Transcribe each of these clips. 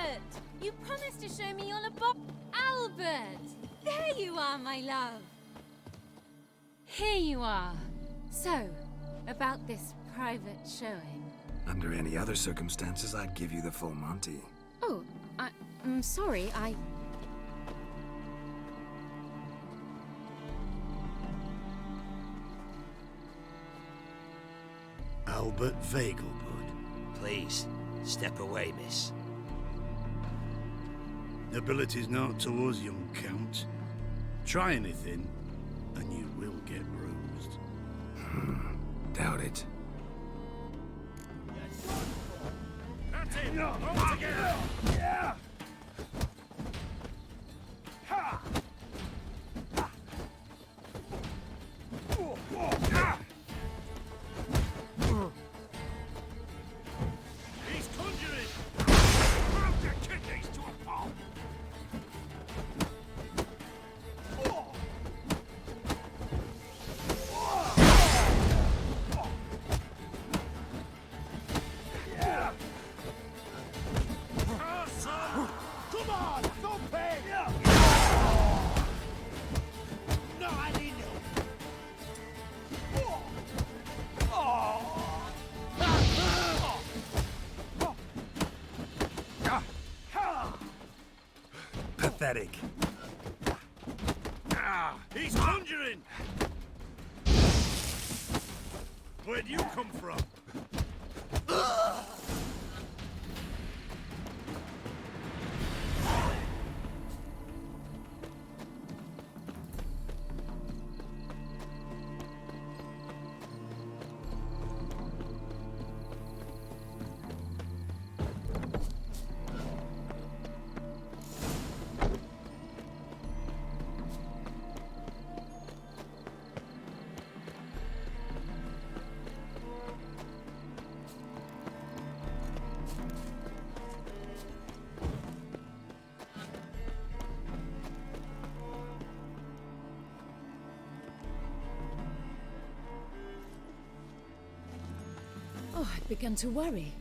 Albert! You promised to show me all about Albert! There you are, my love! Here you are. So, about this private showing. Under any other circumstances, I'd give you the full Monty. Oh, I'm sorry, Albert Vegelbud. Please, step away, miss. Nobility's not to us, young Count. Try anything, and you will get bruised. Doubt it. That's it! All together! Yeah! Ha! He's conjuring! Prove your kidneys to a pulp! Come on! Don't pay! No, I need you! Pathetic. He's conjuring! Where'd you come from? Oh, I've begun to worry.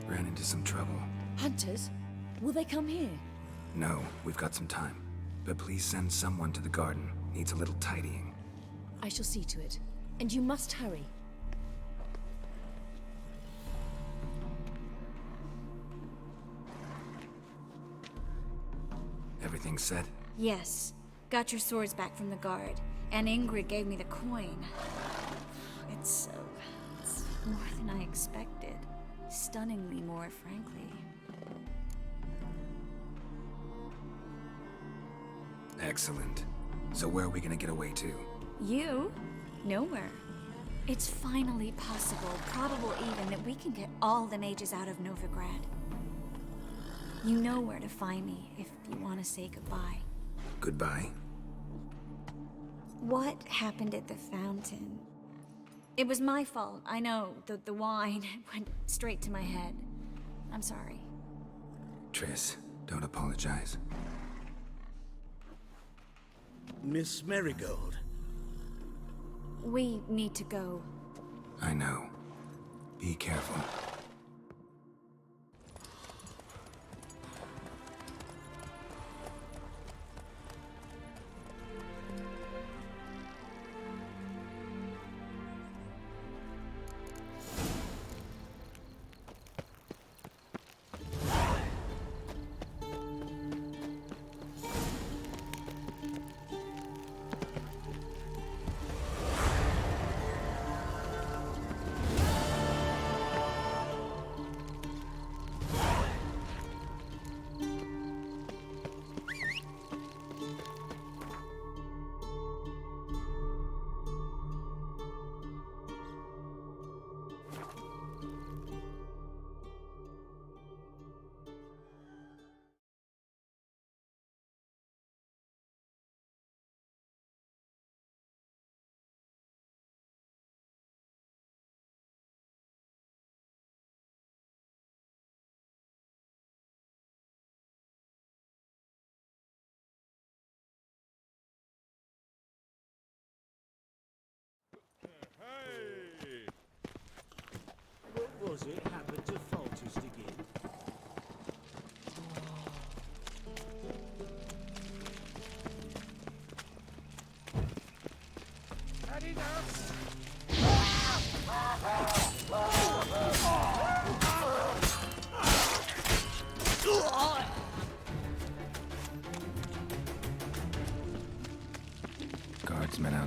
Ran into some trouble. Hunters? Will they come here? No, we've got some time. But please send someone to the garden. Needs a little tidying. I shall see to it. And you must hurry. Everything set? Yes. Got your swords back from the guard. And Ingrid gave me the coin. It's more than I expected. Stunningly more, frankly. Excellent. So where are we gonna get away to? You? Nowhere. It's finally possible, probable even, that we can get all the mages out of Novigrad. You know where to find me if you want to say goodbye. Goodbye? What happened at the fountain? It was my fault, I know. The wine went straight to my head. I'm sorry. Triss, don't apologize. Miss Marigold. We need to go. I know. Be careful. What was it happened to falter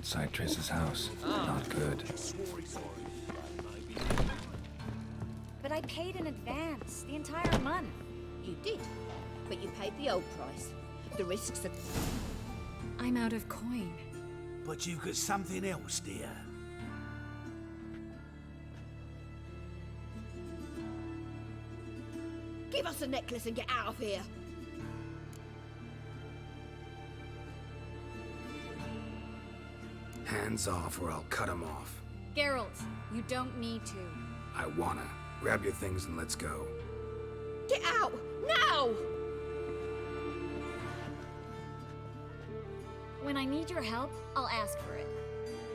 outside Triss's house. Not good. But I paid in advance, the entire month. You did, but you paid the old price. The risks are... I'm out of coin. But you've got something else, dear. Give us the necklace and get out of here. Hands off or I'll cut 'em off. Geralt, you don't need to. I wanna. Grab your things and let's go. Get out, now! When I need your help, I'll ask for it.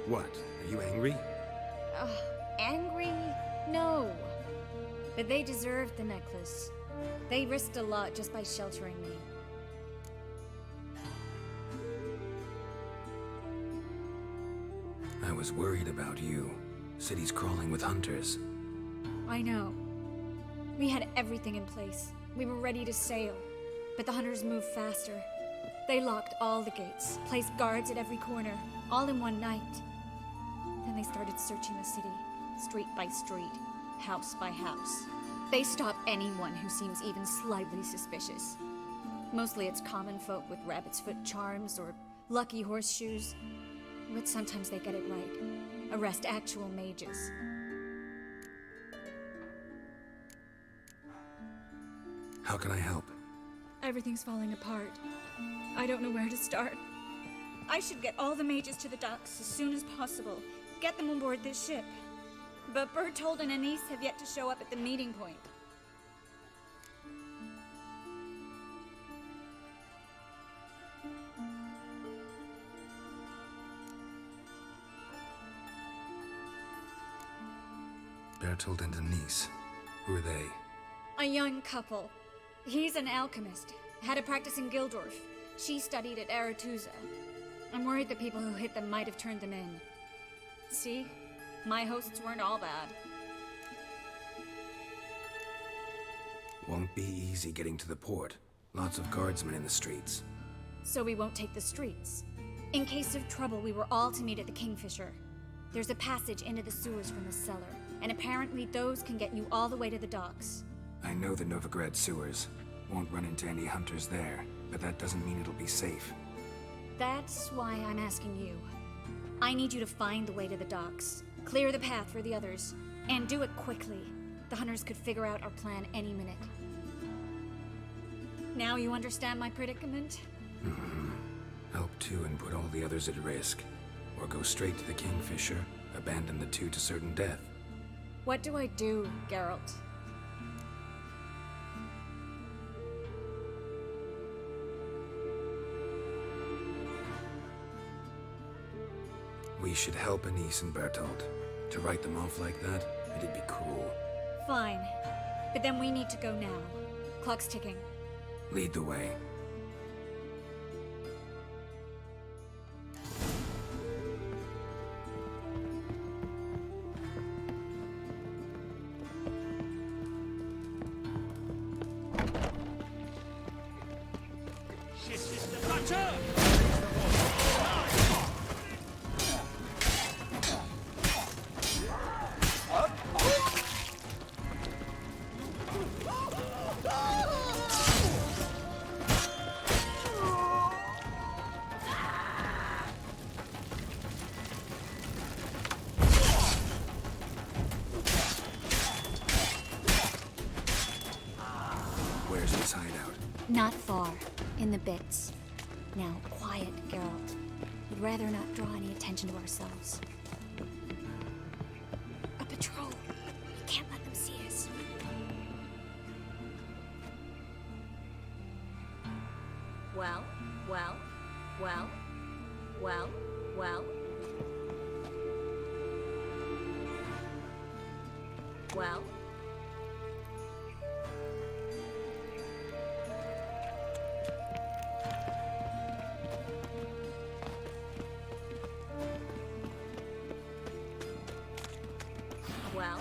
What? Are you angry? Angry? No. But they deserved the necklace. They risked a lot just by sheltering me. I was worried about you. City's crawling with hunters. I know. We had everything in place. We were ready to sail. But the hunters moved faster. They locked all the gates, placed guards at every corner, all in one night. Then they started searching the city, street by street, house by house. They stop anyone who seems even slightly suspicious. Mostly it's common folk with rabbit's foot charms or lucky horseshoes. But sometimes they get it right. Arrest actual mages. How can I help? Everything's falling apart. I don't know where to start. I should get all the mages to the docks as soon as possible. Get them aboard this ship. But Bertold and Anise have yet to show up at the meeting point. Bertold and Denise. Who are they? A young couple. He's an alchemist. Had a practice in Gildorf. She studied at Aretuza. I'm worried the people who hit them might have turned them in. See? My hosts weren't all bad. Won't be easy getting to the port. Lots of guardsmen in the streets. So we won't take the streets. In case of trouble, we were all to meet at the Kingfisher. There's a passage into the sewers from the cellar, and apparently those can get you all the way to the docks. I know the Novigrad sewers. Won't run into any hunters there, but that doesn't mean it'll be safe. That's why I'm asking you. I need you to find the way to the docks, clear the path for the others, and do it quickly. The hunters could figure out our plan any minute. Now you understand my predicament? Help two and put all the others at risk. Or go straight to the Kingfisher, abandon the two to certain death. What do I do, Geralt? We should help Anise and Bertold. To write them off like that, it'd be cruel. Fine. But then we need to go now. Clock's ticking. Lead the way. Where's his hideout? Not far. In the bits. Now, quiet, Geralt. We'd rather not draw any attention to ourselves. A patrol. We can't let them see us. Well.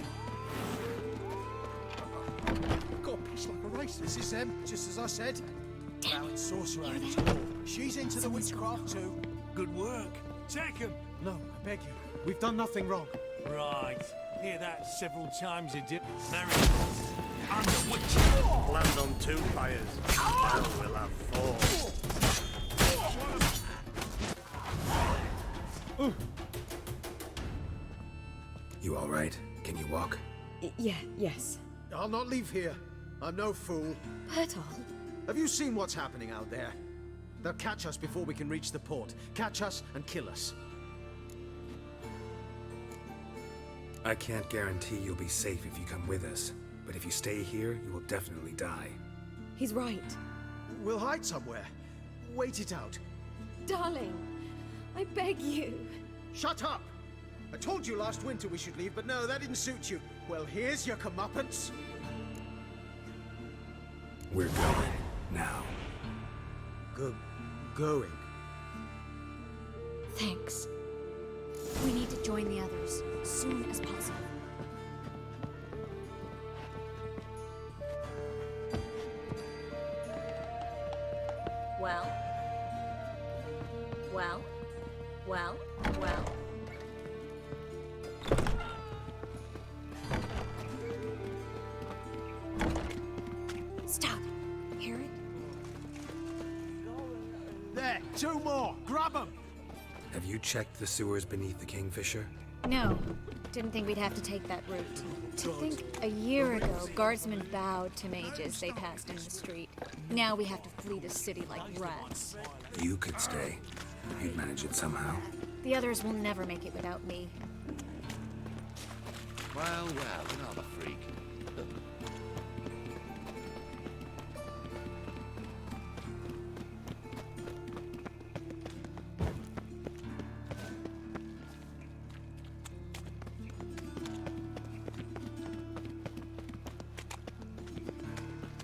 Got pitched like a race. This is them, just as I said. Now it's sorcerer and his dwarf. She's into the witchcraft too. Good work. Take 'em. No, I beg you. We've done nothing wrong. Right. Hear that several times, you did. Marry. Land on 2 pyres. Now we'll have 4. You all right? Can you walk? Yes. I'll not leave here. I'm no fool. Bertol. Have you seen what's happening out there? They'll catch us before we can reach the port. Catch us and kill us. I can't guarantee you'll be safe if you come with us, but if you stay here, you will definitely die. He's right. We'll hide somewhere. Wait it out. Darling, I beg you. Shut up! I told you last winter we should leave, but no, that didn't suit you. Well, here's your comeuppance. We're going now. Going? Thanks. We need to join the others as soon as possible. Well? Stop! Hear it? There! 2 more! Grab them! Have you checked the sewers beneath the Kingfisher? No. Didn't think we'd have to take that route. To think a year ago, guardsmen bowed to mages they passed in the street. Now we have to flee the city like rats. You could stay. You'd manage it somehow. The others will never make it without me. Well, another freak.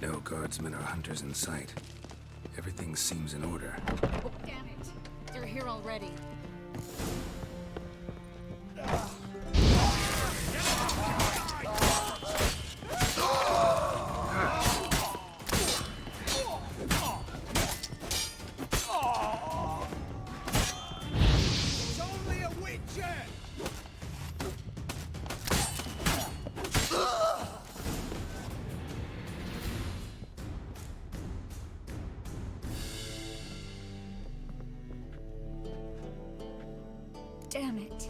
No guardsmen or hunters in sight. Everything seems in order. Oh, damn it! They're here already. It's only a witcher! Damn it.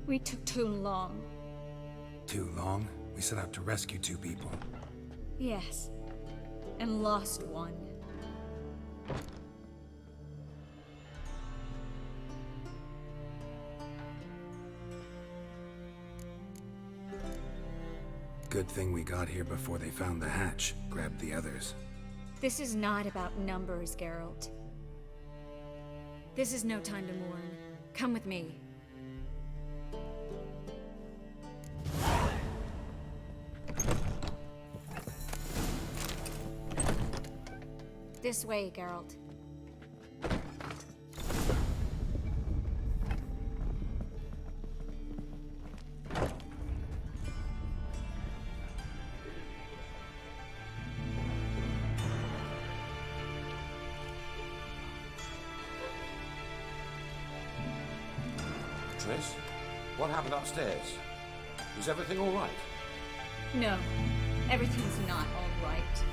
We took too long. Too long? We set out to rescue 2 people. Yes. And lost one. Good thing we got here before they found the hatch, grabbed the others. This is not about numbers, Geralt. This is no time to mourn. Come with me. This way, Geralt. Triss, what happened upstairs? Is everything all right? No, everything's not all right.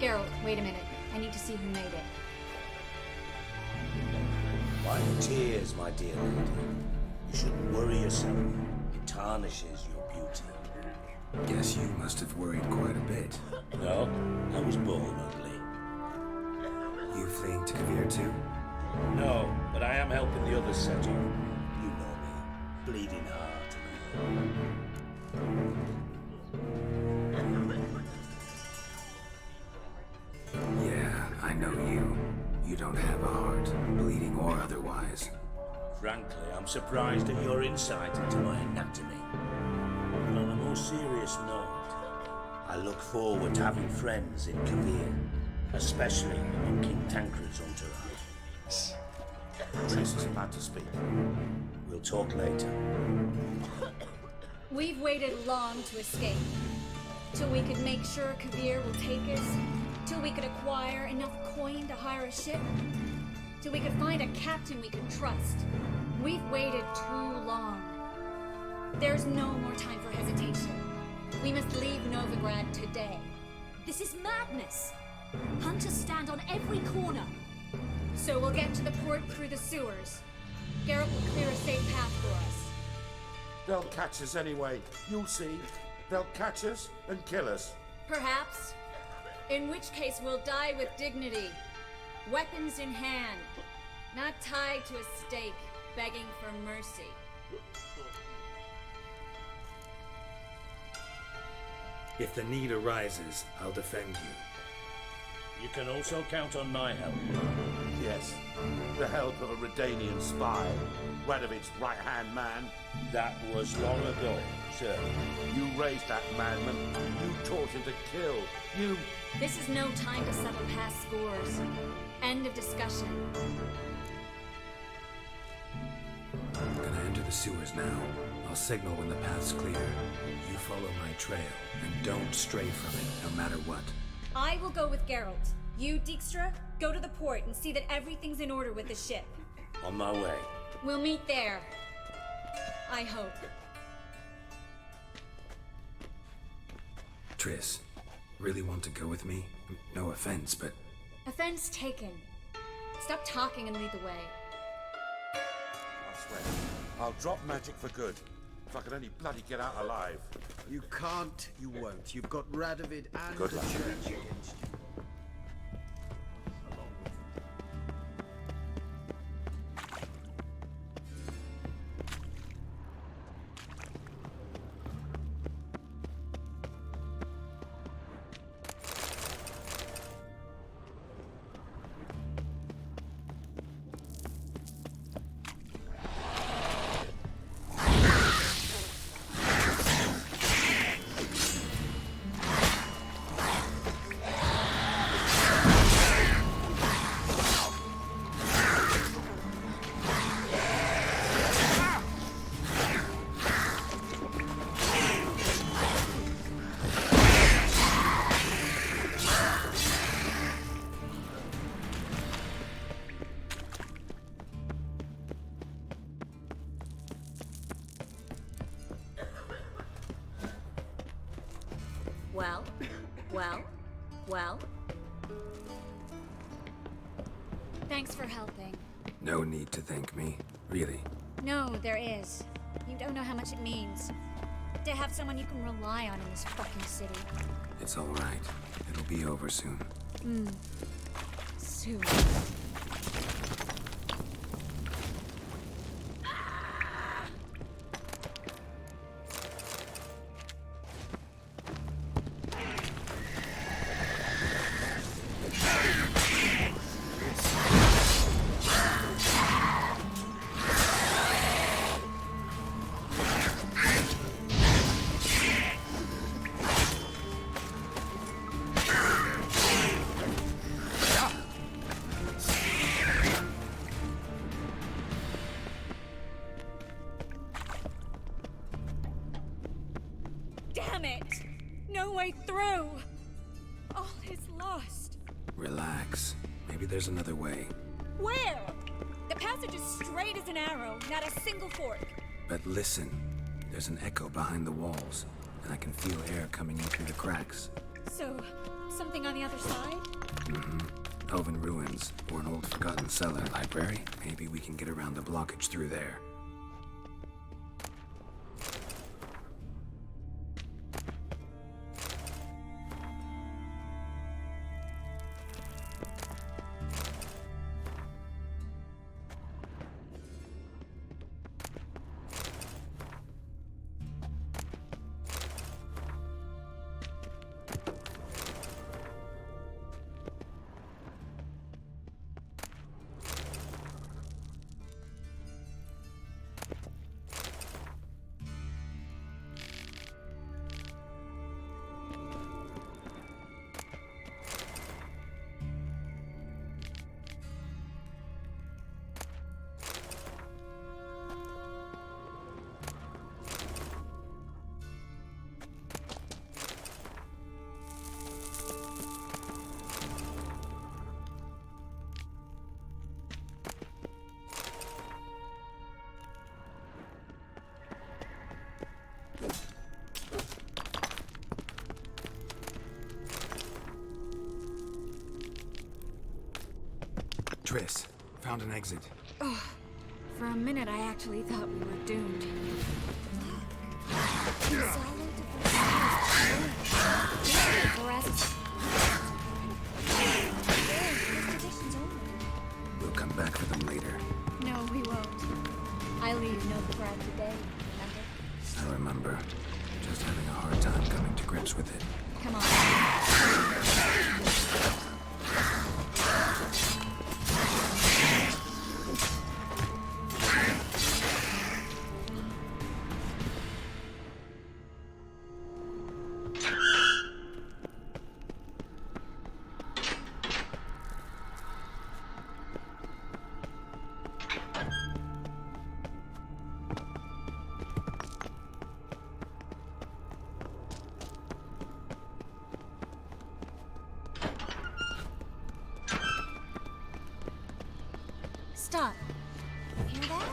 Geralt, wait a minute. I need to see who made it. Why tears, my dear lady? You shouldn't worry yourself. It tarnishes your beauty. Guess you must have worried quite a bit. No, I was born ugly. You fleeing to Kavir too? No, but I am helping the others settle. You know me, bleeding heart and all. Yeah, I know you. You don't have a heart, bleeding or otherwise. Frankly, I'm surprised at your insight into my anatomy. But on a more serious note, I look forward to having friends in Kavir, especially in King Tancred's entourage. Triss is about to speak. We'll talk later. We've waited long to escape. Till we could make sure Kavir will take us. till we could acquire enough coin to hire a ship, till we could find a captain we can trust. We've waited too long. There's no more time for hesitation. We must leave Novigrad today. This is madness. Hunters stand on every corner. So we'll get to the port through the sewers. Garrett will clear a safe path for us. They'll catch us anyway. You'll see. They'll catch us and kill us. Perhaps. In which case we'll die with dignity. Weapons in hand. Not tied to a stake, begging for mercy. If the need arises, I'll defend you. You can also count on my help. Yes, the help of a Redanian spy, Radovic's right-hand man. That was long ago, sir. You raised that madman. You taught him to kill. You... This is no time to settle past scores. End of discussion. I'm gonna enter the sewers now. I'll signal when the path's clear. You follow my trail, and don't stray from it, no matter what. I will go with Geralt. You, Dijkstra, go to the port and see that everything's in order with the ship. On my way. We'll meet there. I hope. Triss, really want to go with me? No offense, but... Offense taken. Stop talking and lead the way. I swear, I'll drop magic for good. If I can only bloody get out alive. You can't, you won't. You've got Radovid and Good the luck. church against you. Well? Thanks for helping. No need to thank me, really. No, there is. You don't know how much it means. To have someone you can rely on in this fucking city. It's all right. It'll be over soon. Soon. Damn it! No way through! All is lost. Relax. Maybe there's another way. Where? The passage is straight as an arrow, not a single fork. But listen. There's an echo behind the walls, and I can feel air coming in through the cracks. So, something on the other side? Elven ruins, or an old forgotten cellar library. Maybe we can get around the blockage through there. Found an exit. Oh, for a minute I actually thought we were doomed. We'll come back for them later. No, we won't. I leave Novigrad today, remember? I remember. Just having a hard time coming to grips with it. Come on. Stop. Hear that?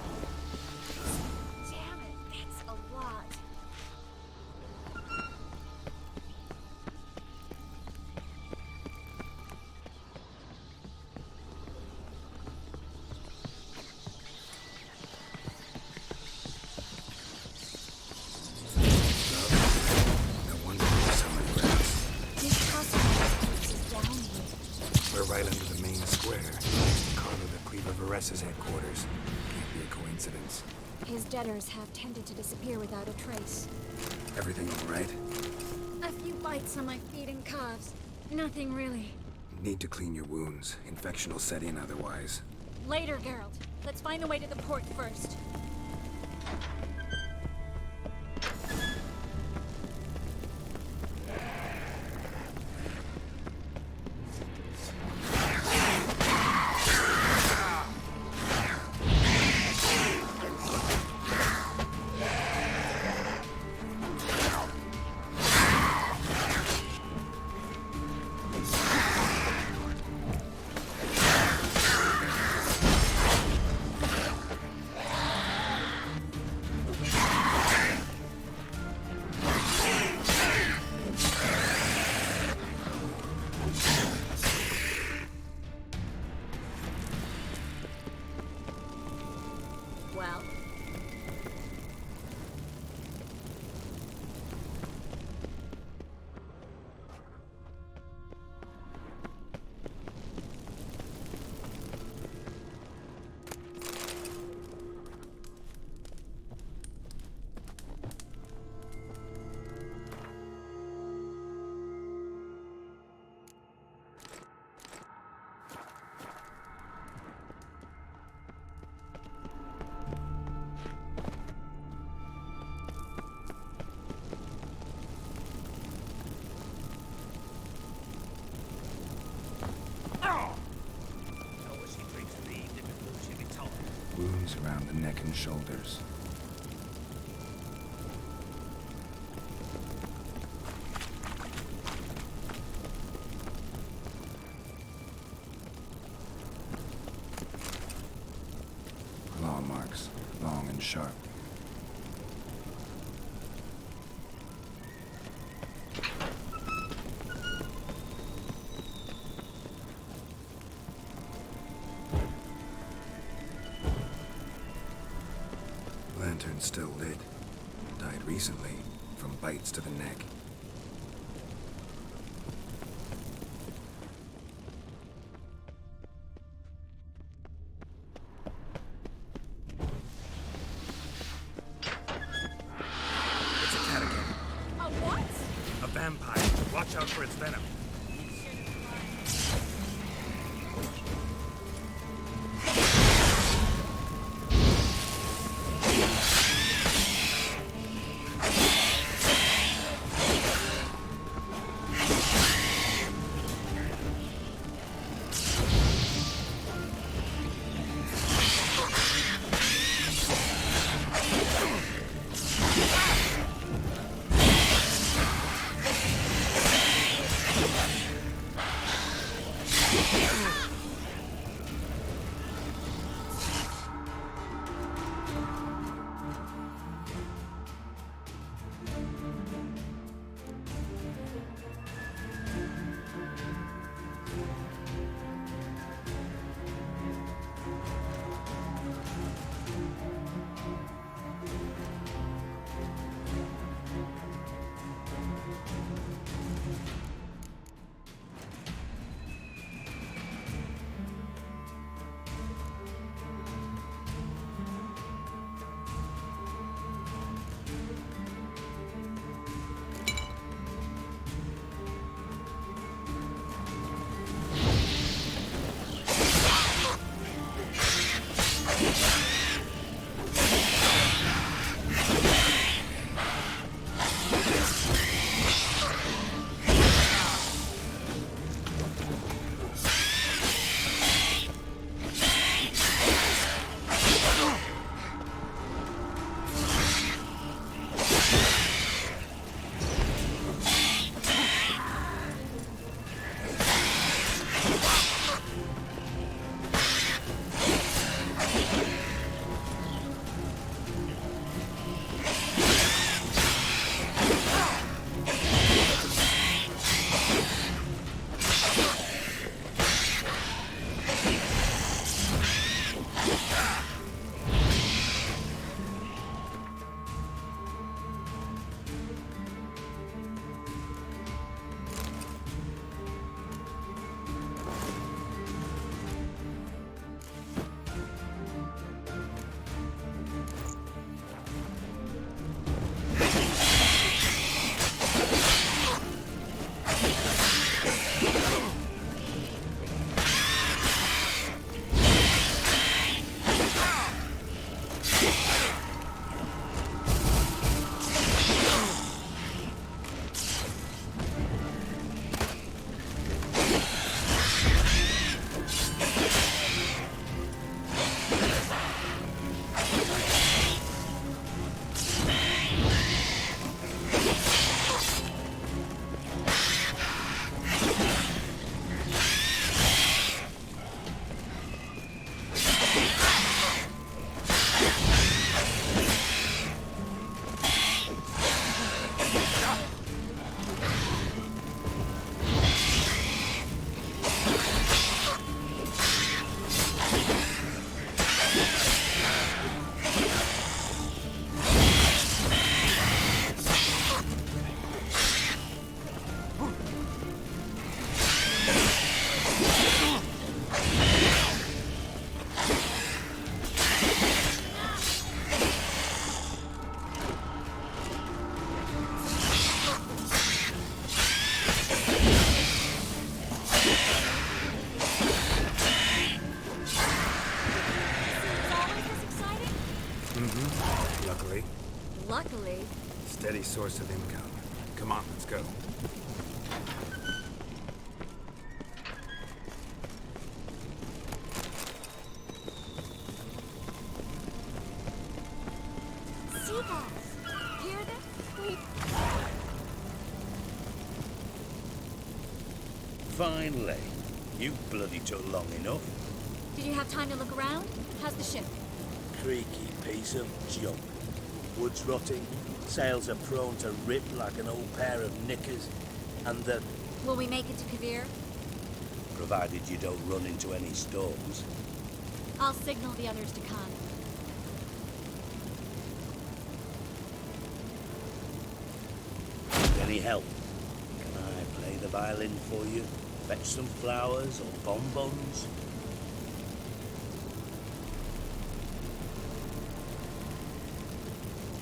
Damn it, that's a lot. No wonder there's so many rats. This house is down here. We're right under the main square. Next to Carlo the Cleaver Varessa's headquarters. Can't be a coincidence. His debtors have tended to disappear without a trace. Everything all right? A few bites on my feet and calves. Nothing really. Need to clean your wounds. Infection will set in otherwise. Later, Geralt. Let's find the way to the port first. Well, Wounds around the neck and shoulders. Claw marks, long and sharp. Lantern's still lit. Died recently, from bites to the neck. It's a cat again. a what? A vampire. Watch out for its venom. Luckily, Luckily. steady source of income. Come on, let's go. Seagulls! Hear them? Finally. You bloody took long enough. Did you have time to look around? How's the ship? Creaky piece of junk. Wood's rotting, sails are prone to rip like an old pair of knickers, and the... Will we make it to Kavir? provided you don't run into any storms. I'll signal the others to come. Need any help? Can I play the violin for you? Fetch some flowers or bonbons?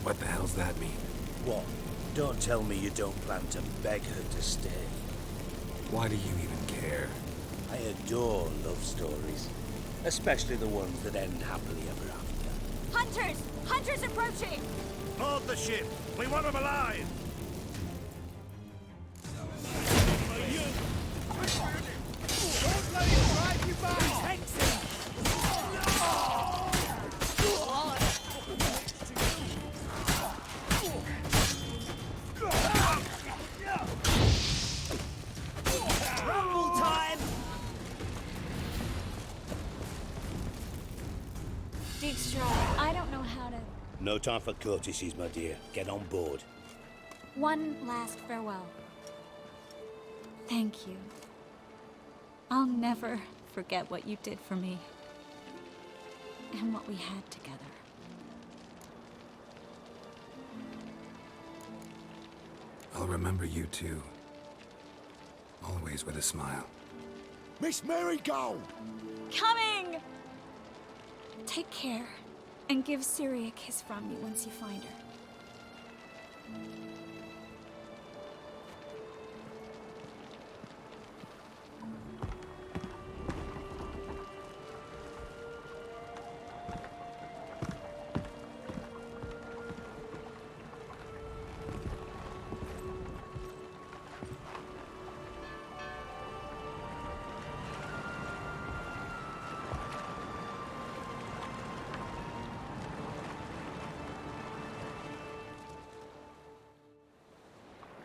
What the hell's that mean? What? Don't tell me you don't plan to beg her to stay. Why do you even care? I adore love stories, especially the ones that end happily ever after. Hunters! Hunters approaching! Board the ship! We want them alive! I don't know how to... No time for courtesies, my dear. Get on board. One last farewell. Thank you. I'll never forget what you did for me. And what we had together. I'll remember you too. Always with a smile. Miss Marigold! Coming! Take care, and give Ciri a kiss from me once you find her.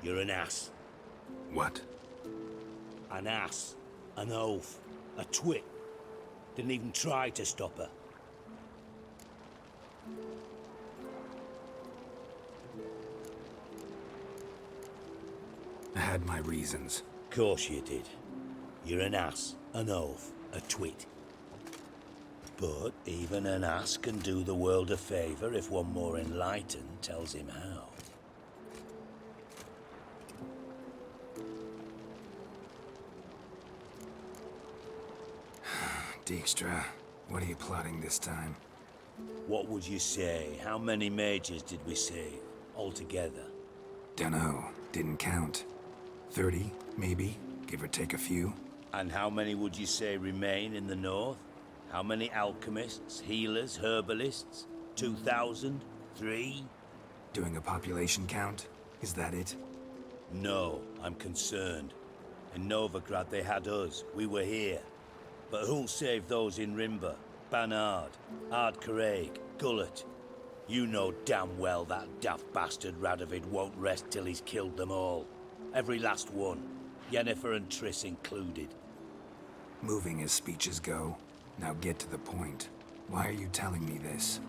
You're an ass. What? An ass. An oaf. A twit. Didn't even try to stop her. I had my reasons. Course you did. You're an ass, an oaf, a twit. But even an ass can do the world a favour if one more enlightened tells him how. Dijkstra, what are you plotting this time? What would you say? How many mages did we save, altogether? Dunno, didn't count. 30, maybe, give or take a few. And how many would you say remain in the north? How many alchemists, healers, herbalists? 2,000? 3? Doing a population count? Is that it? No, I'm concerned. In Novigrad they had us, we were here. But who'll save those in Rimba? Banard, Ardcaraig, Gullet? You know damn well that daft bastard Radovid won't rest till he's killed them all. Every last one. Yennefer and Triss included. Moving as speeches go. Now get to the point. Why are you telling me this?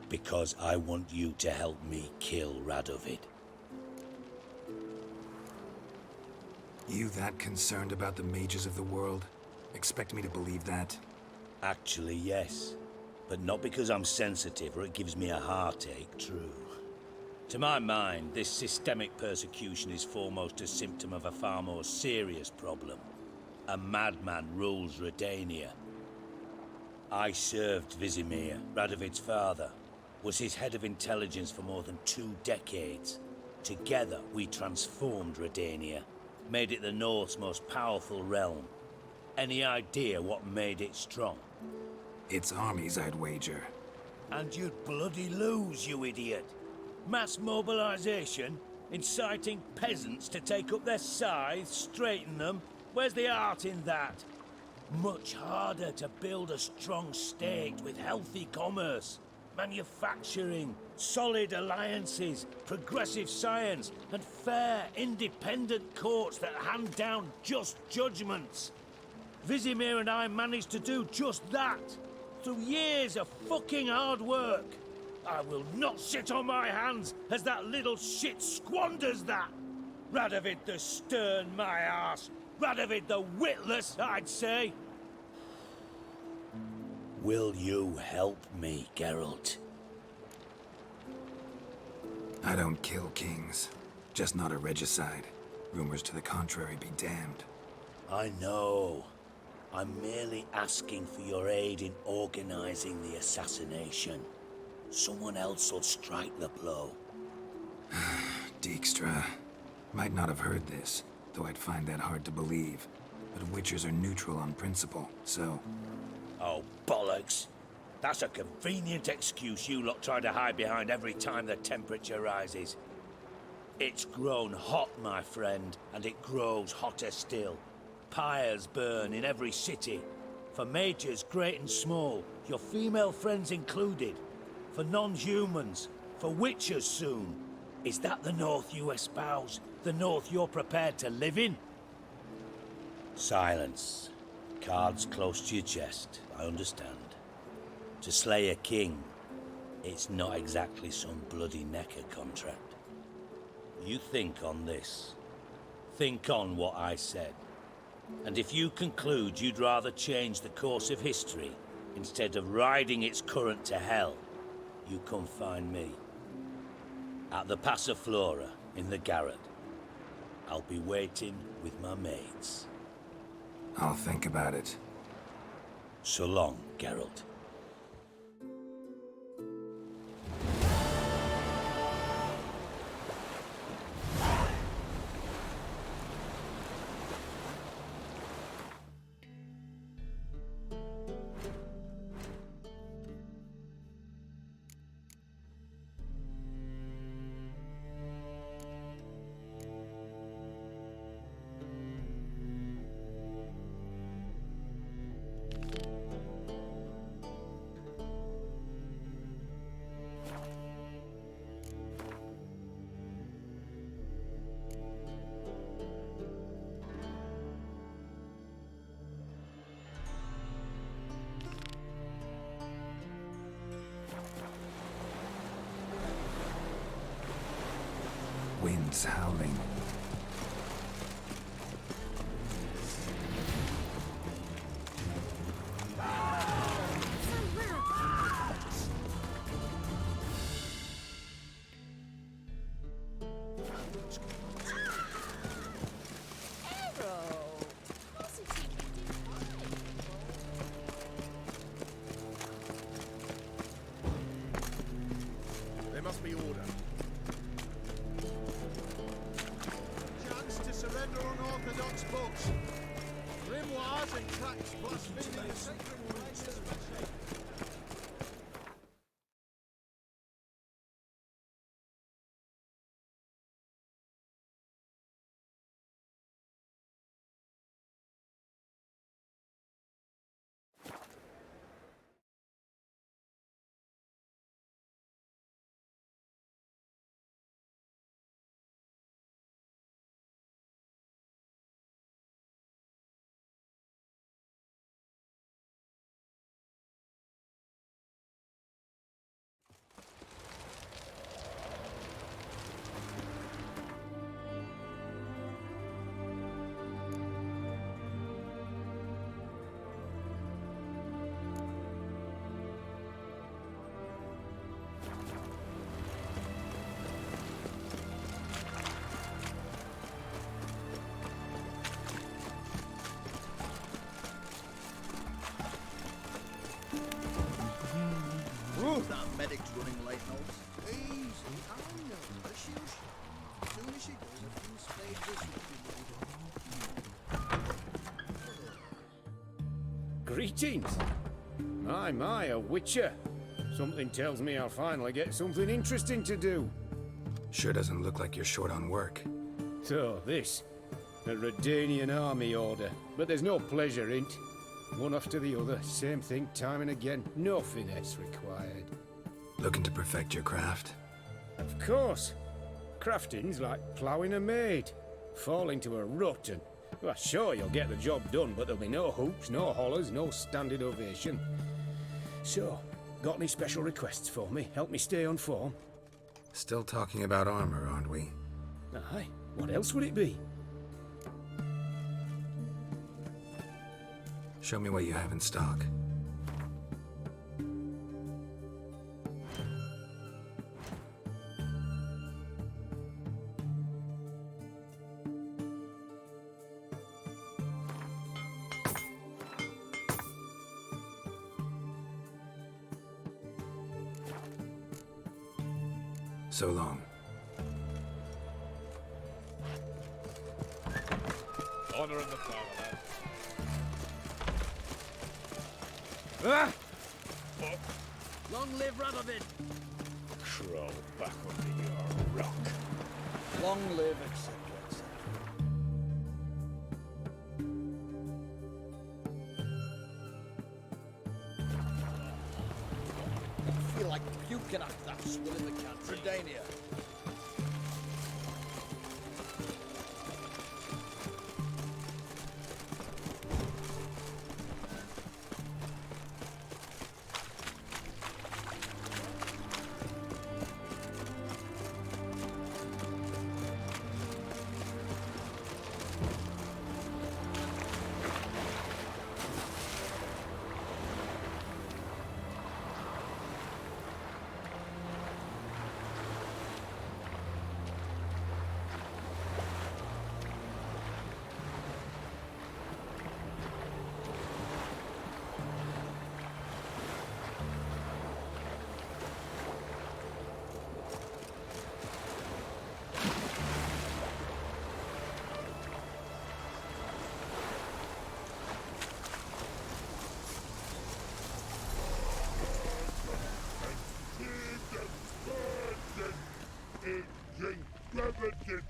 Because I want you to help me kill Radovid. You that concerned about the mages of the world? Expect me to believe that? Actually, yes. But not because I'm sensitive or it gives me a heartache, true. To my mind, this systemic persecution is foremost a symptom of a far more serious problem. A madman rules Redania. I served Vizimir, Radovid's father, was his head of intelligence for more than 2 decades. Together, we transformed Redania, made it the North's most powerful realm. Any idea what made it strong? Its armies, I'd wager. And you'd bloody lose, you idiot. Mass mobilization? Inciting peasants to take up their scythes, straighten them? Where's the art in that? Much harder to build a strong state with healthy commerce, manufacturing, solid alliances, progressive science, and fair, independent courts that hand down just judgments. Vizimir and I managed to do just that, through years of fucking hard work. I will not sit on my hands as that little shit squanders that. Radovid the stern, my arse. Radovid the witless, I'd say. Will you help me, Geralt? I don't kill kings. Just not a regicide. Rumors to the contrary be damned. I know. I'm merely asking for your aid in organizing the assassination. Someone else will strike the blow. Dijkstra. Might not have heard this, though I'd find that hard to believe. But Witchers are neutral on principle, so... Oh, bollocks. That's a convenient excuse you lot try to hide behind every time the temperature rises. It's grown hot, my friend, and it grows hotter still. Pyres burn in every city. For mages great and small, your female friends included. For non-humans, for witchers soon. Is that the North you espouse? The North you're prepared to live in? Silence. Cards close to your chest, I understand. To slay a king, it's not exactly some bloody necker contract. You think on this. Think on what I said. And if you conclude you'd rather change the course of history instead of riding its current to hell, you come find me. At the Passiflora, in the garret. I'll be waiting with my mates. I'll think about it. So long, Geralt. Winds howling. There must be order. Chance to surrender unorthodox books. Grimoires and tracts blaspheming the sacred rights. That medic's running late, Knowles. Easy, I know. But she as soon as she goes, a few spades will be made. Greetings. My, a witcher. Something tells me I'll finally get something interesting to do. Sure doesn't look like you're short on work. So, this. A Redanian army order. But there's no pleasure in it. One after the other, same thing time and again. No finesse required. Looking to perfect your craft? Of course. Crafting's like ploughing a maid. Fall into a rut and... Well, sure, you'll get the job done, but there'll be no hoops, no hollers, no standing ovation. So, got any special requests for me? Help me stay on form? Still talking about armor, aren't we? Aye. What else would it be? Show me what you have in stock. So long. Honor in the fatherland. Ah! Long live Radovid! Crawl back under your rock. Long live, etc., etc. I feel like puking after that swill in the cat. Redania.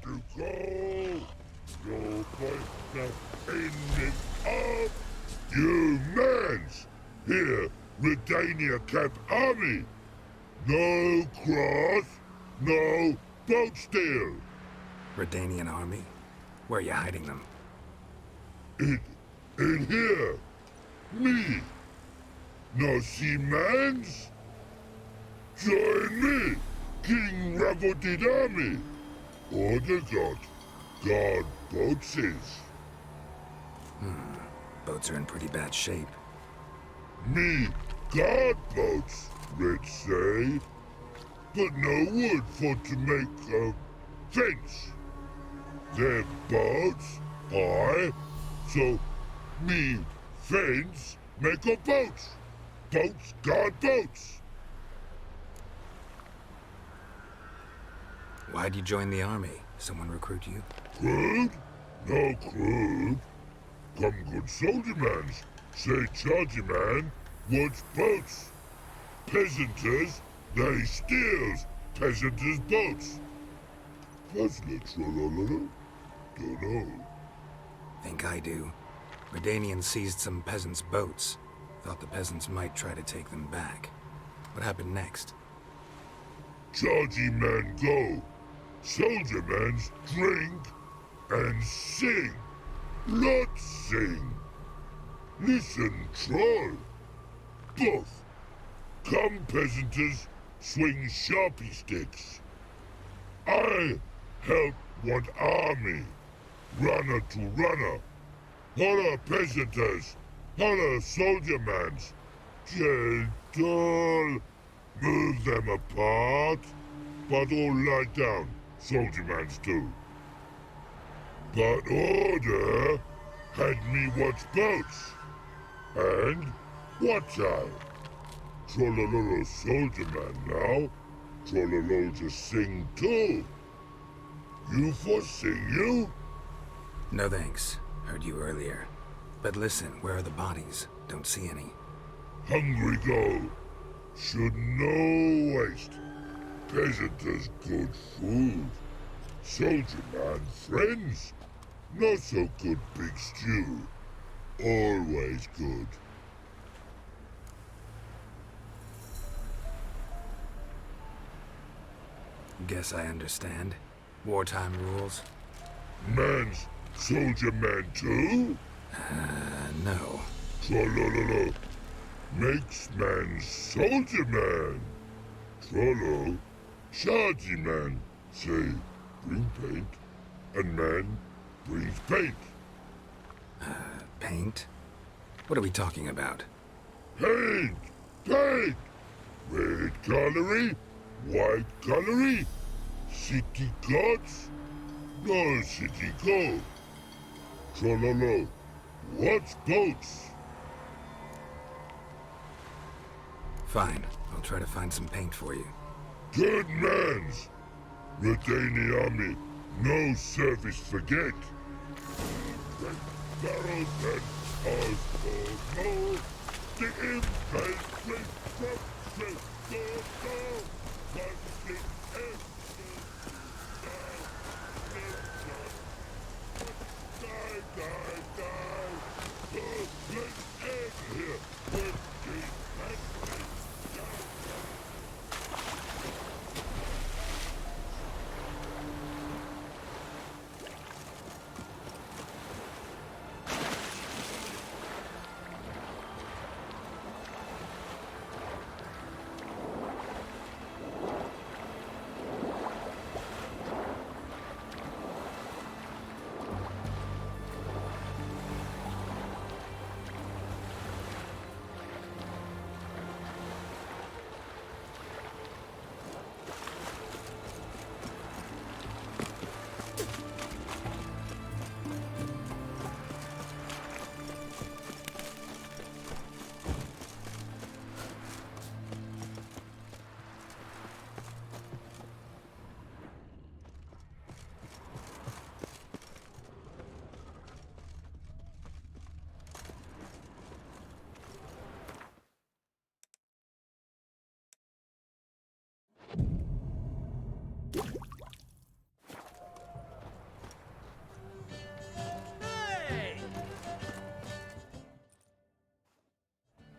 To go. No point now in it up. You mans! Here, Redania Camp Army. No cross, no boat steal. Redanian army? Where are you hiding them? In here. Me. No see mans? Join me, King Ravodid Army. Order God. God boats is. Boats are in pretty bad shape. Me God boats, Red say. But no wood for to make a fence. Their boats, aye. So me fence make a boats. Boats, God boats. Why'd you join the army? Someone recruit you? Crude? No crude. Come good soldier mans. Say chargy man wants boats. Peasanters, they steals peasanters' boats. Puzzler trollololo? Dunno. Think I do. Redanians seized some peasants' boats. Thought the peasants might try to take them back. What happened next? Chargy man go. Soldier mans drink and sing. Not sing. Listen, troll. Both. Come, peasanters, swing sharpie sticks. I help one army. Runner to runner. Holla, peasanters. Holla, soldier mans. Gentle. Move them apart. But all lie down. Soldier mans do. But order had me watch boats. And watch I. Trollololo soldier man now. Trollolo just sing too. You for sing you? No thanks. Heard you earlier. But listen, where are the bodies? Don't see any. Hungry go. should no waste. Peasanters good food. Soldier man friends. Not so good big stew. Always good. Guess I understand. Wartime rules? Man's soldier man too? No. Trollololo. Makes man soldier man. Trollo. Chargy man. Say, bring paint. And man brings paint. Paint? What are we talking about? Paint! Paint! Red colory, white colory, city gods, no city go. Trollolo, what's boats? Fine. I'll try to find some paint for you. Good mans! Redani army, no service forget. When barrels and no, the infantry from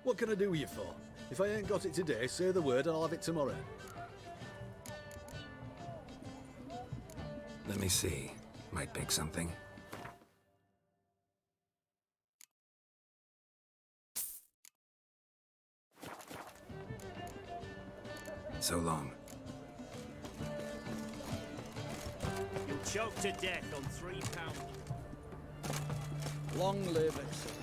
What can I do you for? If I ain't got it today, say the word and I'll have it tomorrow. Let me see. Might make something. So long. You'll choke to death on £3. Long live excellence.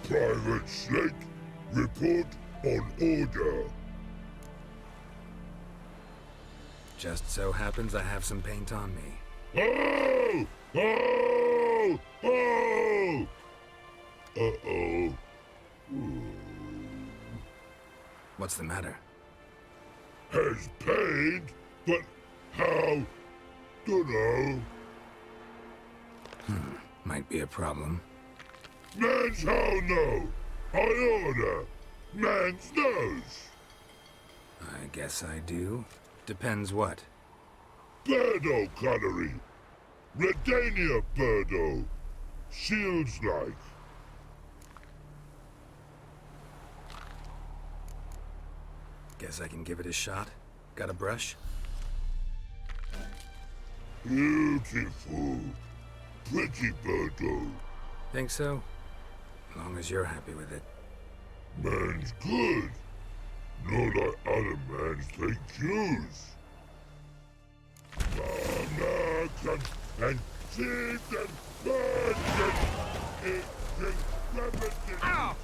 Private Slate, report on order. Just so happens I have some paint on me. Oh! Oh! Oh! Uh-oh. What's the matter? Has paint, but how? Dunno. Might be a problem. Man's how no? I order. Man's nose. I guess I do. Depends what. Birdo colory. Redania birdo. Shields like. Guess I can give it a shot. Got a brush? Beautiful. Pretty birdo. Think so? As long as you're happy with it. Man's good. Not like other mans they choose. guns and seeds and birds and it's extravagant. Ow!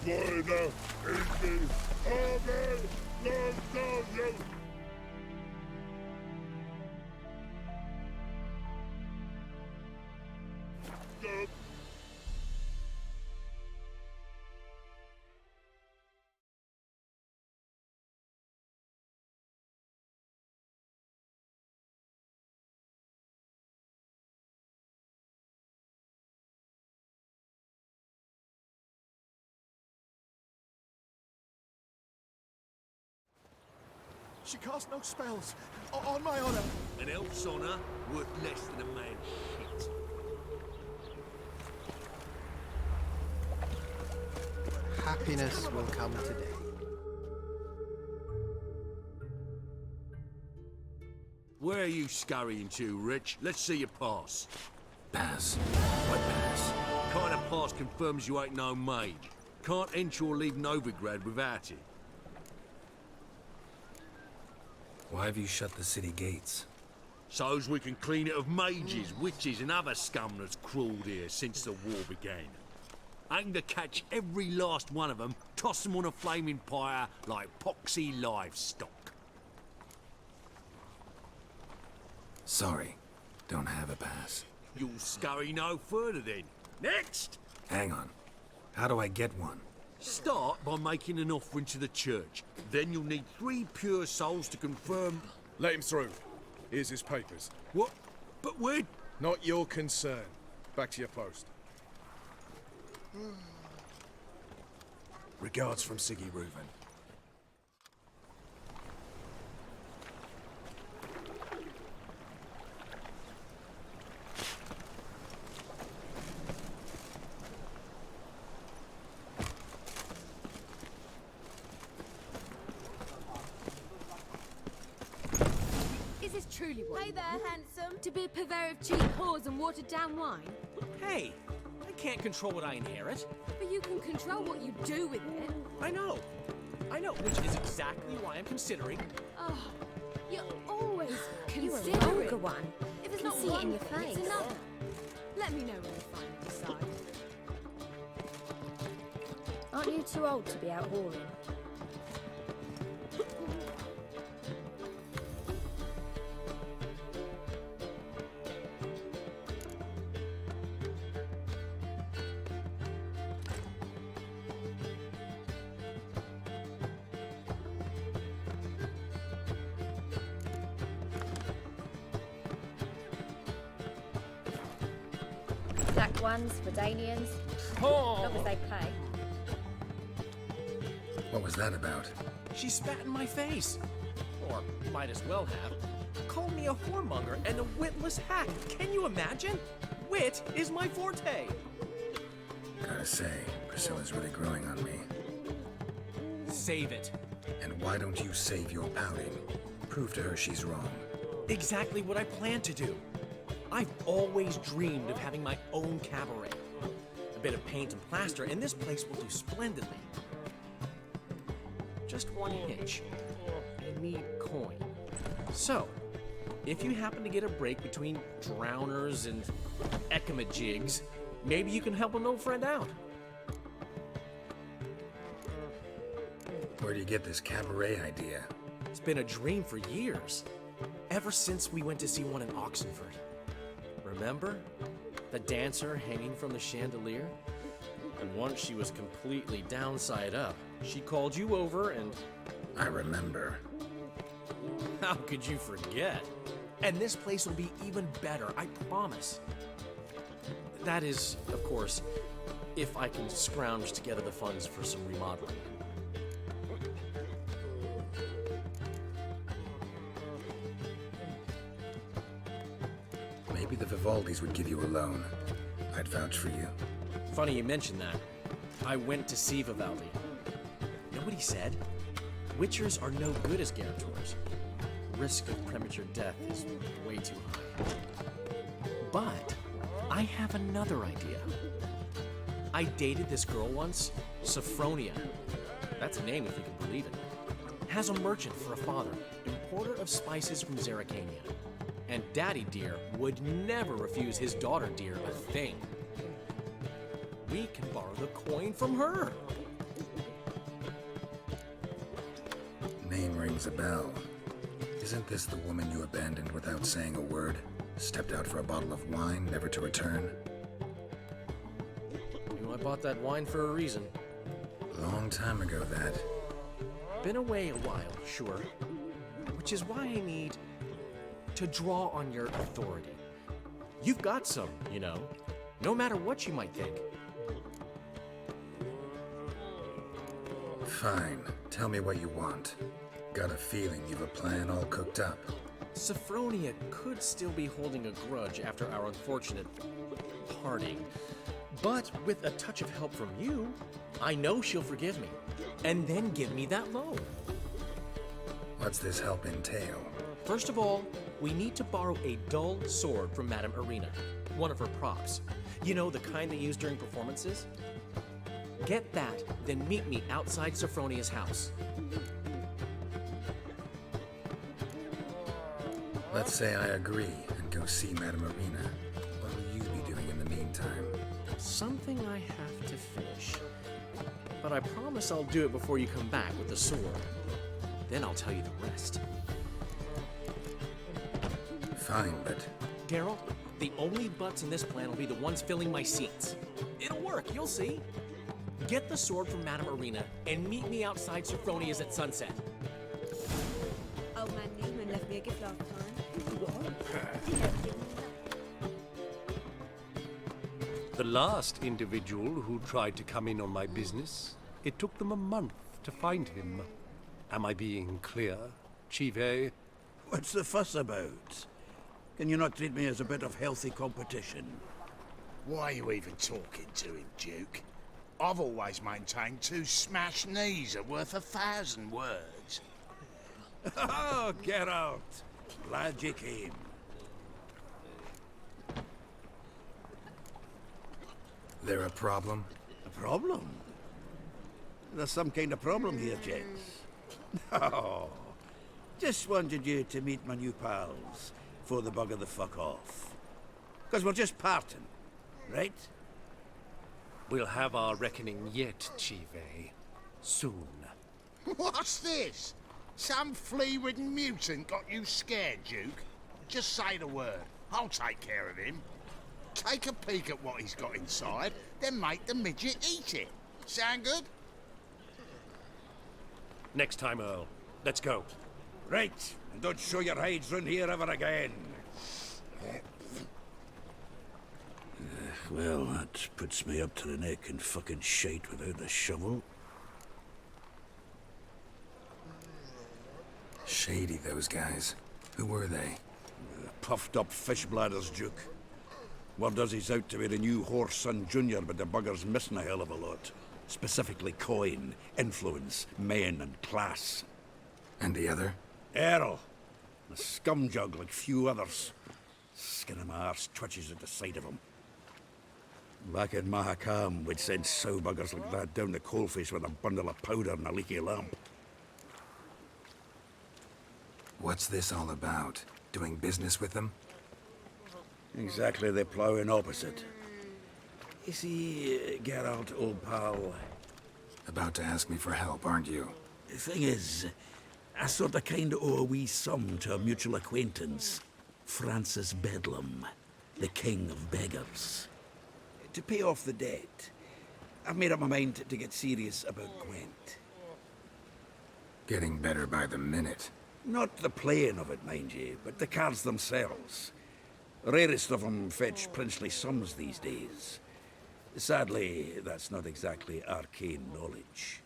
Buena in the army, no soldiers! Stop! She casts no spells. On my honor. An elf's honor worth less than a man's shit. Happiness will come today. Where are you scurrying to, Rich? Let's see your pass. Pass? What pass? Kind of pass confirms you ain't no maid. Can't enter or leave Novigrad without it. Why have you shut the city gates? So's we can clean it of mages, witches and other scum that's crawled here since the war began. Aim to catch every last one of them, toss them on a flaming pyre like poxy livestock. Sorry, don't have a pass. You'll scurry no further then. Next! Hang on. How do I get one? Start by making an offering to the church. Then you'll need 3 pure souls to confirm... Let him through. Here's his papers. What? But we're... Not your concern. Back to your post. Regards from Siggy Reuven. Truly what Hey there, handsome. To be a purveyor of cheap whores and watered-down wine? Hey, I can't control what I inherit. But you can control what you do with it. I know, which is exactly why I'm considering... Oh, you're always You're a considering. vulgar one. If it's Can not see it one, in your it's face. another. Let me know when you finally decide. Aren't you too old to be out whoring? Black ones, Redanians, long as they pay. What was that about? She spat in my face. Or might as well have. Called me a whoremonger and a witless hack. Can you imagine? Wit is my forte. Gotta say, Priscilla's really growing on me. Save it. And why don't you save your pouting? Prove to her she's wrong. Exactly what I plan to do. I've always dreamed of having my own cabaret. bit of paint and plaster, and this place will do splendidly. Just one hitch. I need coin. So, if you happen to get a break between drowners and ekamajigs, maybe you can help an old friend out. Where do you get this cabaret idea? It's been a dream for years. Ever since we went to see one in Oxenford. Remember? The dancer hanging from the chandelier? And once she was completely downside up, she called you over and... I remember. How could you forget? And this place will be even better, I promise. That is, of course, if I can scrounge together the funds for some remodeling. Maybe the Vivaldis would give you a loan. I'd vouch for you. Funny you mention that. I went to see Vivaldi. Know what he said? Witchers are no good as guarantors. Risk of premature death is way too high. But I have another idea. I dated this girl once, Sophronia. That's a name if you can believe it. Has a merchant for a father, importer of spices from Zerrikania. And Daddy Dear would never refuse his daughter Dear a thing. We can borrow the coin from her. Name rings a bell. Isn't this the woman you abandoned without saying a word? Stepped out for a bottle of wine, never to return? I bought that wine for a reason. Long time ago, that. Been away a while, sure. Which is why I need to draw on your authority. You've got some, you know, no matter what you might think. Fine. Tell me what you want. Got a feeling you've a plan all cooked up. Sophronia could still be holding a grudge after our unfortunate parting. But with a touch of help from you, I know she'll forgive me. And then give me that loan. What's this help entail? First of all, we need to borrow a dull sword from Madame Irina, one of her props. You know, the kind they use during performances? Get that, then meet me outside Sophronia's house. Let's say I agree and go see Madame Irina. What will you be doing in the meantime? Something I have to finish. But I promise I'll do it before you come back with the sword. Then I'll tell you the rest. Fine, but... Geralt, the only butts in this plan will be the ones filling my seats. It'll work, you'll see. Get the sword from Madame Irina and meet me outside Sophronia's at sunset. Old man Newman left me a gift last time. The last individual who tried to come in on my business, it took them a month to find him. Am I being clear, Chive? What's the fuss about? Can you not treat me as a bit of healthy competition? Why are you even talking to him, Duke? I've always maintained 2 smashed knees are worth 1,000 words. Oh, get out! Glad you came. There a problem? A problem? There's some kind of problem here, gents. No. Just wanted you to meet my new pals before the bugger the fuck off. Because we're just parting, right? We'll have our reckoning yet, Chive. Soon. What's this? Some flea-ridden mutant got you scared, Duke? Just say the word. I'll take care of him. Take a peek at what he's got inside, then make the midget eat it. Sound good? Next time, Earl. Let's go. Right, and don't show your hides round here ever again. Well, that puts me up to the neck in fucking shite without a shovel. Shady, those guys. Who were they? Puffed up fish bladders, Duke. Word does he's out to be the new Whoreson Jr., but the bugger's missing a hell of a lot. Specifically coin, influence, men, and class. And the other? Earl. A scumjug like few others. Skin of my arse twitches at the sight of him. Back in Mahakam, we'd send sow buggers like that down the coalface with a bundle of powder and a leaky lamp. What's this all about? Doing business with them? Exactly the ploughing opposite. You see, Geralt, old pal... About to ask me for help, aren't you? The thing is, I sort of kinda owe a wee sum to a mutual acquaintance. Francis Bedlam, the king of beggars. To pay off the debt, I've made up my mind to get serious about Gwent. Getting better by the minute. Not the playing of it, mind you, but the cards themselves. The rarest of them fetch princely sums these days. Sadly, that's not exactly arcane knowledge.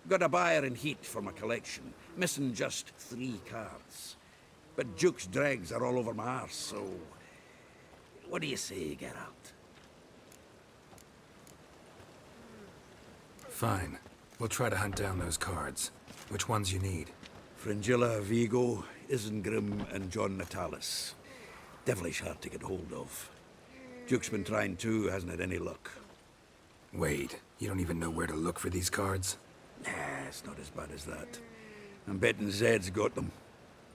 Got a buyer in heat for my collection, missing just 3 cards. But Duke's dregs are all over my arse, so... What do you say, Geralt? Fine. We'll try to hunt down those cards. Which ones you need? Fringilla, Vigo, Isengrim, and John Natalis. Devilish hard to get hold of. Duke's been trying too, hasn't had any luck. Wait, you don't even know where to look for these cards? Nah, it's not as bad as that. I'm betting Zed's got them.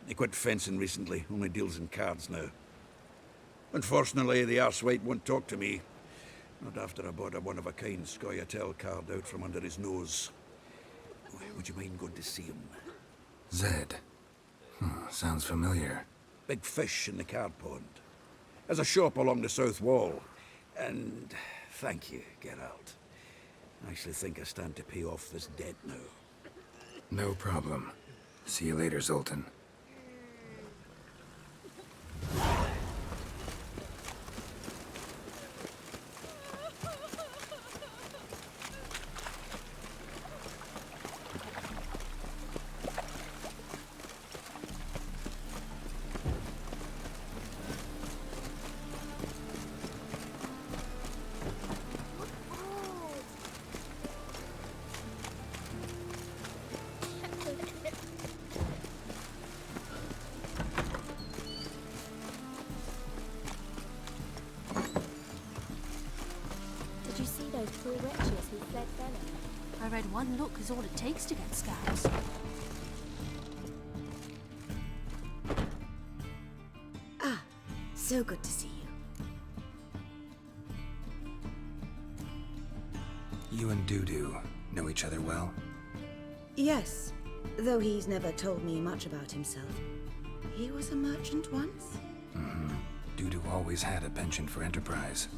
He quit fencing recently, only deals in cards now. Unfortunately, the arsewite won't talk to me. Not after I bought a one-of-a-kind Scoia'tael card out from under his nose. Would you mind going to see him? Zed. Sounds familiar. Big fish in the card pond. There's a shop along the south wall. And thank you, Geralt. I actually think I stand to pay off this debt now. No problem. See you later, Zoltan. Did you see those poor wretches who fled Velen? I read one look is all it takes to get scouts. Ah, so good to see you. You and Dudu know each other well? Yes, though he's never told me much about himself. He was a merchant once? Dudu always had a penchant for enterprise.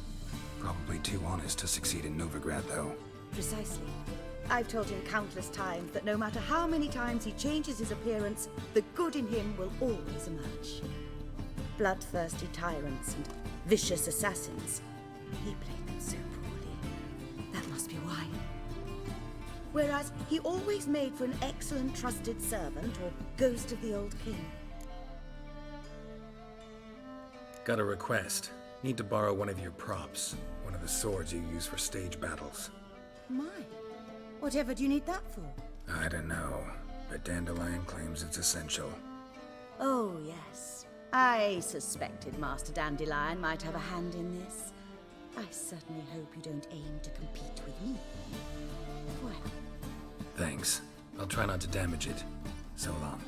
Probably too honest to succeed in Novigrad, though. Precisely. I've told him countless times that no matter how many times he changes his appearance, the good in him will always emerge. Bloodthirsty tyrants and vicious assassins. He played them so poorly. That must be why. Whereas he always made for an excellent trusted servant or ghost of the old king. Got a request. Need to borrow one of your props. One of the swords you use for stage battles. My, whatever do you need that for? I don't know, but Dandelion claims it's essential. Oh, yes. I suspected Master Dandelion might have a hand in this. I certainly hope you don't aim to compete with me. Well. Thanks. I'll try not to damage it. So long.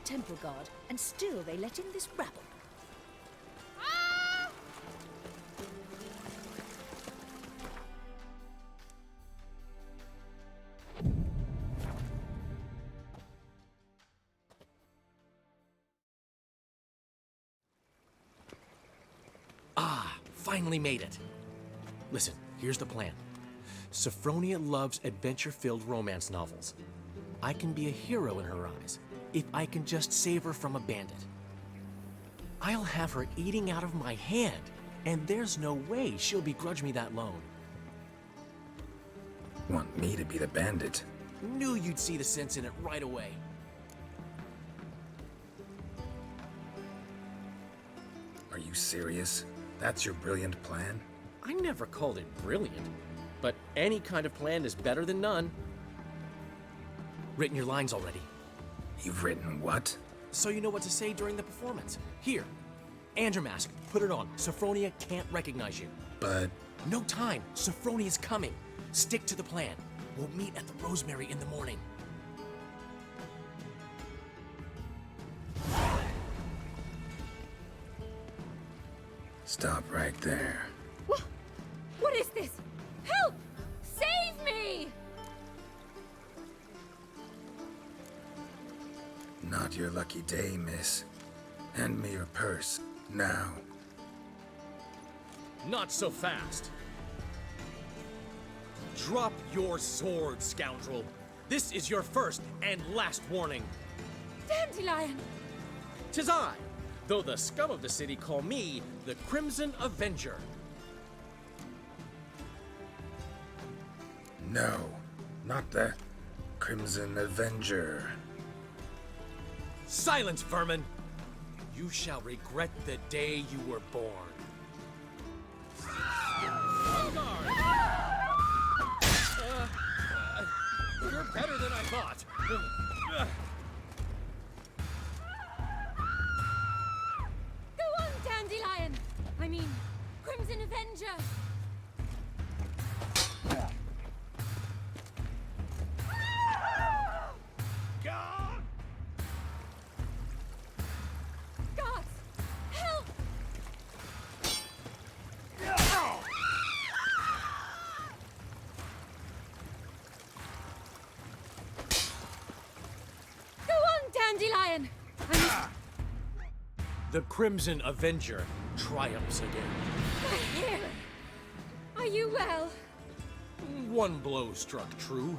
temple guard, and still they let in this rabble. Finally made it. Listen, here's the plan. Sophronia loves adventure-filled romance novels. I can be a hero in her eyes if I can just save her from a bandit. I'll have her eating out of my hand, and there's no way she'll begrudge me that loan. Want me to be the bandit? Knew you'd see the sense in it right away. Are you serious? That's your brilliant plan? I never called it brilliant, but any kind of plan is better than none. Written your lines already. You've written what? So you know what to say during the performance. Here, and your mask. Put it on. Sophronia can't recognize you. But... No time. Sophronia's coming. Stick to the plan. We'll meet at the Rosemary in the morning. Stop right there. What is this? Help! Save me! Not your lucky day, miss. Hand me your purse, now. Not so fast. Drop your sword, scoundrel. This is your first and last warning. Dandelion! 'Tis I, though the scum of the city call me the Crimson Avenger. No, not the Crimson Avenger. Silence, vermin! You shall regret the day you were born. You're better than I thought. Go on, Dandelion! I mean, Crimson Avenger! Guards! Help! Go on, Dandelion! The Crimson Avenger triumphs again. My hair! Are you well? One blow struck true.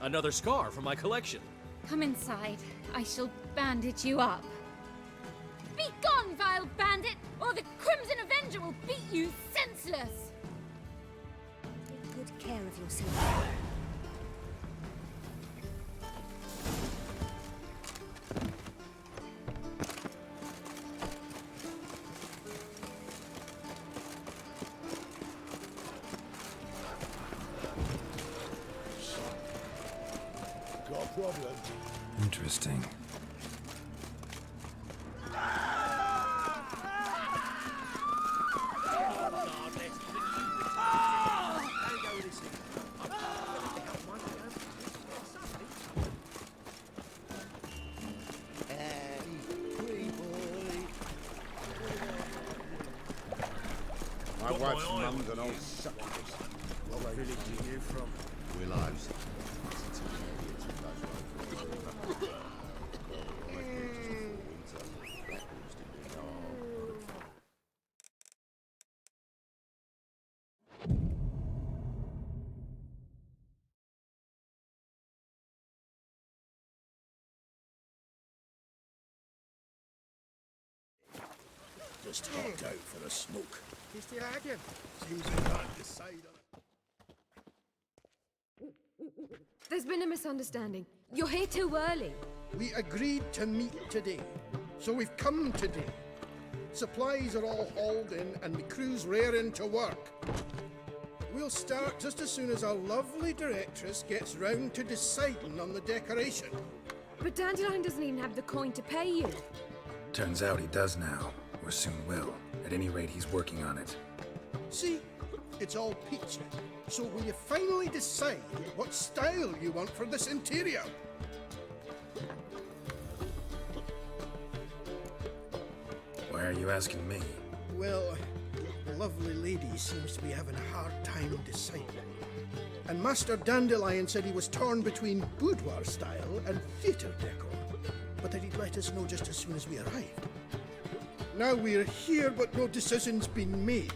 Another scar from my collection. Come inside. I shall bandage you up. Be gone, vile bandit, or the Crimson Avenger will beat you senseless! Take good care of yourself. Got a problem? Interesting. My wife's mum's an old succubus. What village are you from? Willows. Just hopped out for a smoke. Just the again. Seems we can't decide on it. There's been a misunderstanding. You're here too early. We agreed to meet today, so we've come today. Supplies are all hauled in and the crew's raring to work. We'll start just as soon as our lovely directress gets round to deciding on the decoration. But Dandelion doesn't even have the coin to pay you. Turns out he does now, or soon will. At any rate, he's working on it. See, it's all peachy. So will you finally decide what style you want for this interior? are you asking me? Well, the lovely lady seems to be having a hard time deciding. And Master Dandelion said he was torn between boudoir style and theatre decor, but that he'd let us know just as soon as we arrived. Now we're here, but no decision's been made.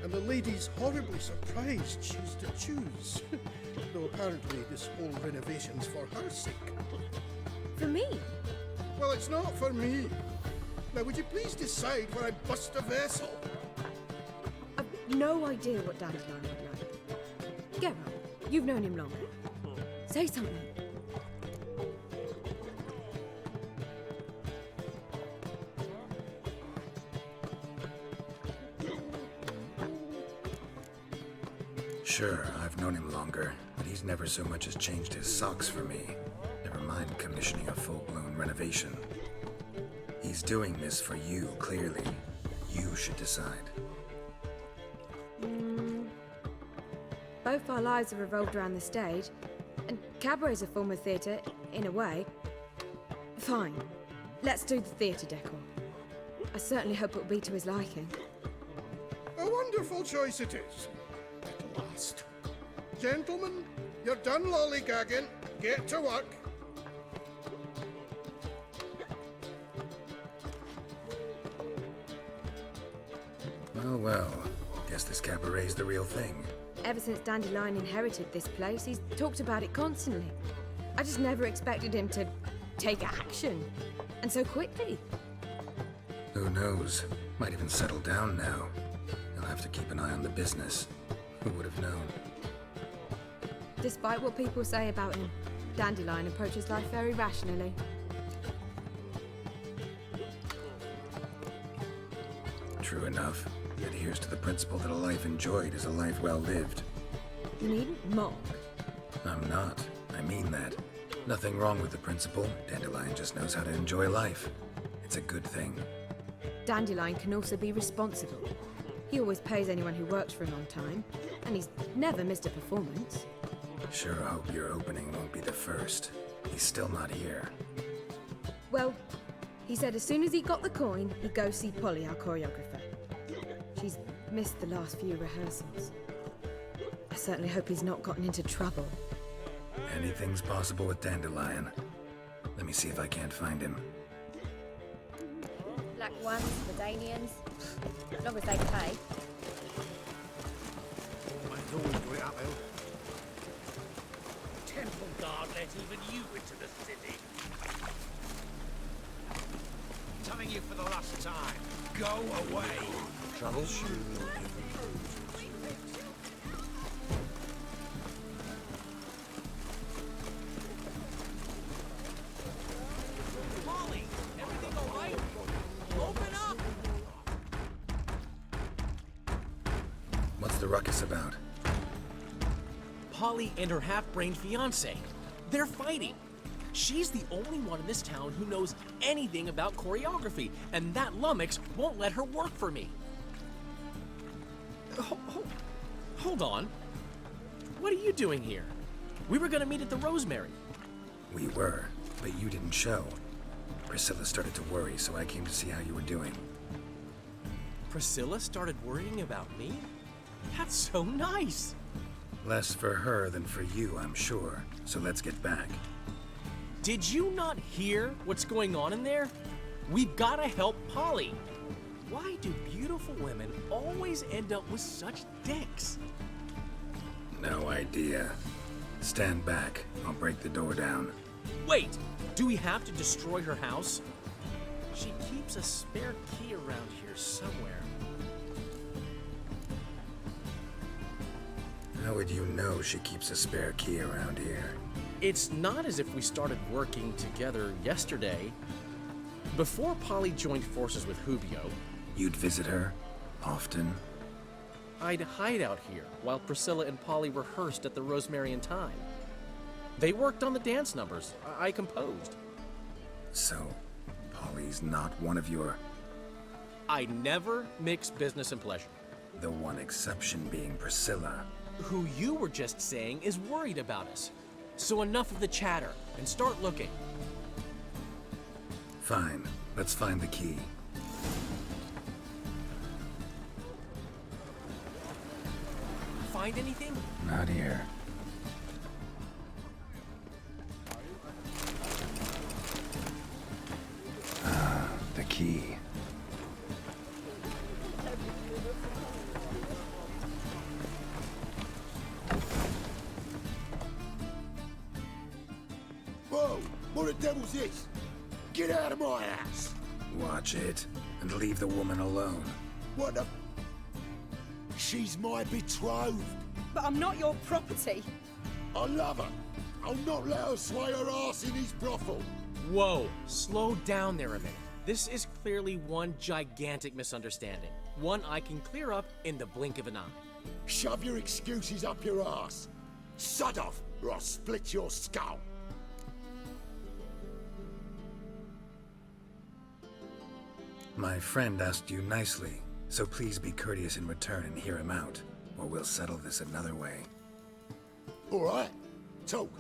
And the lady's horribly surprised she's to choose. Though apparently this whole renovation's for her sake. For me? Well, it's not for me. Now, would you please decide where I bust a vessel? I've no idea what Dandelion would like. Get on. You've known him longer. Say something. Sure, I've known him longer, but he's never so much as changed his socks for me. Never mind commissioning a full-blown renovation. He's doing this for you, clearly. You should decide. Both our lives have revolved around the stage, and cabaret's a form of theatre, in a way. Fine. Let's do the theatre decor. I certainly hope it'll be to his liking. A wonderful choice it is. At last. Gentlemen, you're done lollygagging. Get to work. Well. Guess this cabaret's the real thing. Ever since Dandelion inherited this place, he's talked about it constantly. I just never expected him to take action. And so quickly. Who knows? Might even settle down now. He'll have to keep an eye on the business. Who would have known? Despite what people say about him, Dandelion approaches life very rationally. True enough. He adheres to the principle that a life enjoyed is a life well lived. You needn't mock. I'm not. I mean that. Nothing wrong with the principle. Dandelion just knows how to enjoy life. It's a good thing. Dandelion can also be responsible. He always pays anyone who works for him on time, and he's never missed a performance. Sure hope your opening won't be the first. He's still not here. Well, he said as soon as he got the coin, he'd go see Polly, our choreographer. She's missed the last few rehearsals. I certainly hope he's not gotten into trouble. Anything's possible with Dandelion. Let me see if I can't find him. Black ones, Medanians. As long as they pay. Might always do it uphill. Temple Guard let even you into the city. Telling you for the last time. Go away. Trouble? Molly, everything all right? Open up! What's the ruckus about? Polly and her half-brained fiancé. They're fighting. She's the only one in this town who knows anything about choreography, and that lummox won't let her work for me. Hold on. What are you doing here? We were gonna meet at the Rosemary. We were, but you didn't show. Priscilla started to worry, so I came to see how you were doing. Priscilla started worrying about me? That's so nice. Less for her than for you, I'm sure. So let's get back. Did you not hear what's going on in there? We've gotta help Polly. Why do beautiful women always end up with such dicks? No idea. Stand back. I'll break the door down. Wait! Do we have to destroy her house? She keeps a spare key around here somewhere. How would you know she keeps a spare key around here? It's not as if we started working together yesterday. Before Polly joined forces with Hubio, You'd visit her? Often? I'd hide out here while Priscilla and Polly rehearsed at the Rosemary and Thyme. They worked on the dance numbers. I composed. So, Polly's not one of your... I never mix business and pleasure. The one exception being Priscilla. Who you were just saying is worried about us. So enough of the chatter, and start looking. Fine. Let's find the key. find anything? Not here. Ah, the key. Whoa! What the devil's this? Get out of my house! Watch it, and leave the woman alone. What the... She's my betrothed. But I'm not your property. I love her. I'll not let her sway her ass in his brothel. Whoa, slow down there a minute. This is clearly one gigantic misunderstanding. One I can clear up in the blink of an eye. Shove your excuses up your ass. Sod off, or I'll split your skull. My friend asked you nicely, so please be courteous in return and hear him out, or we'll settle this another way. All right, talk.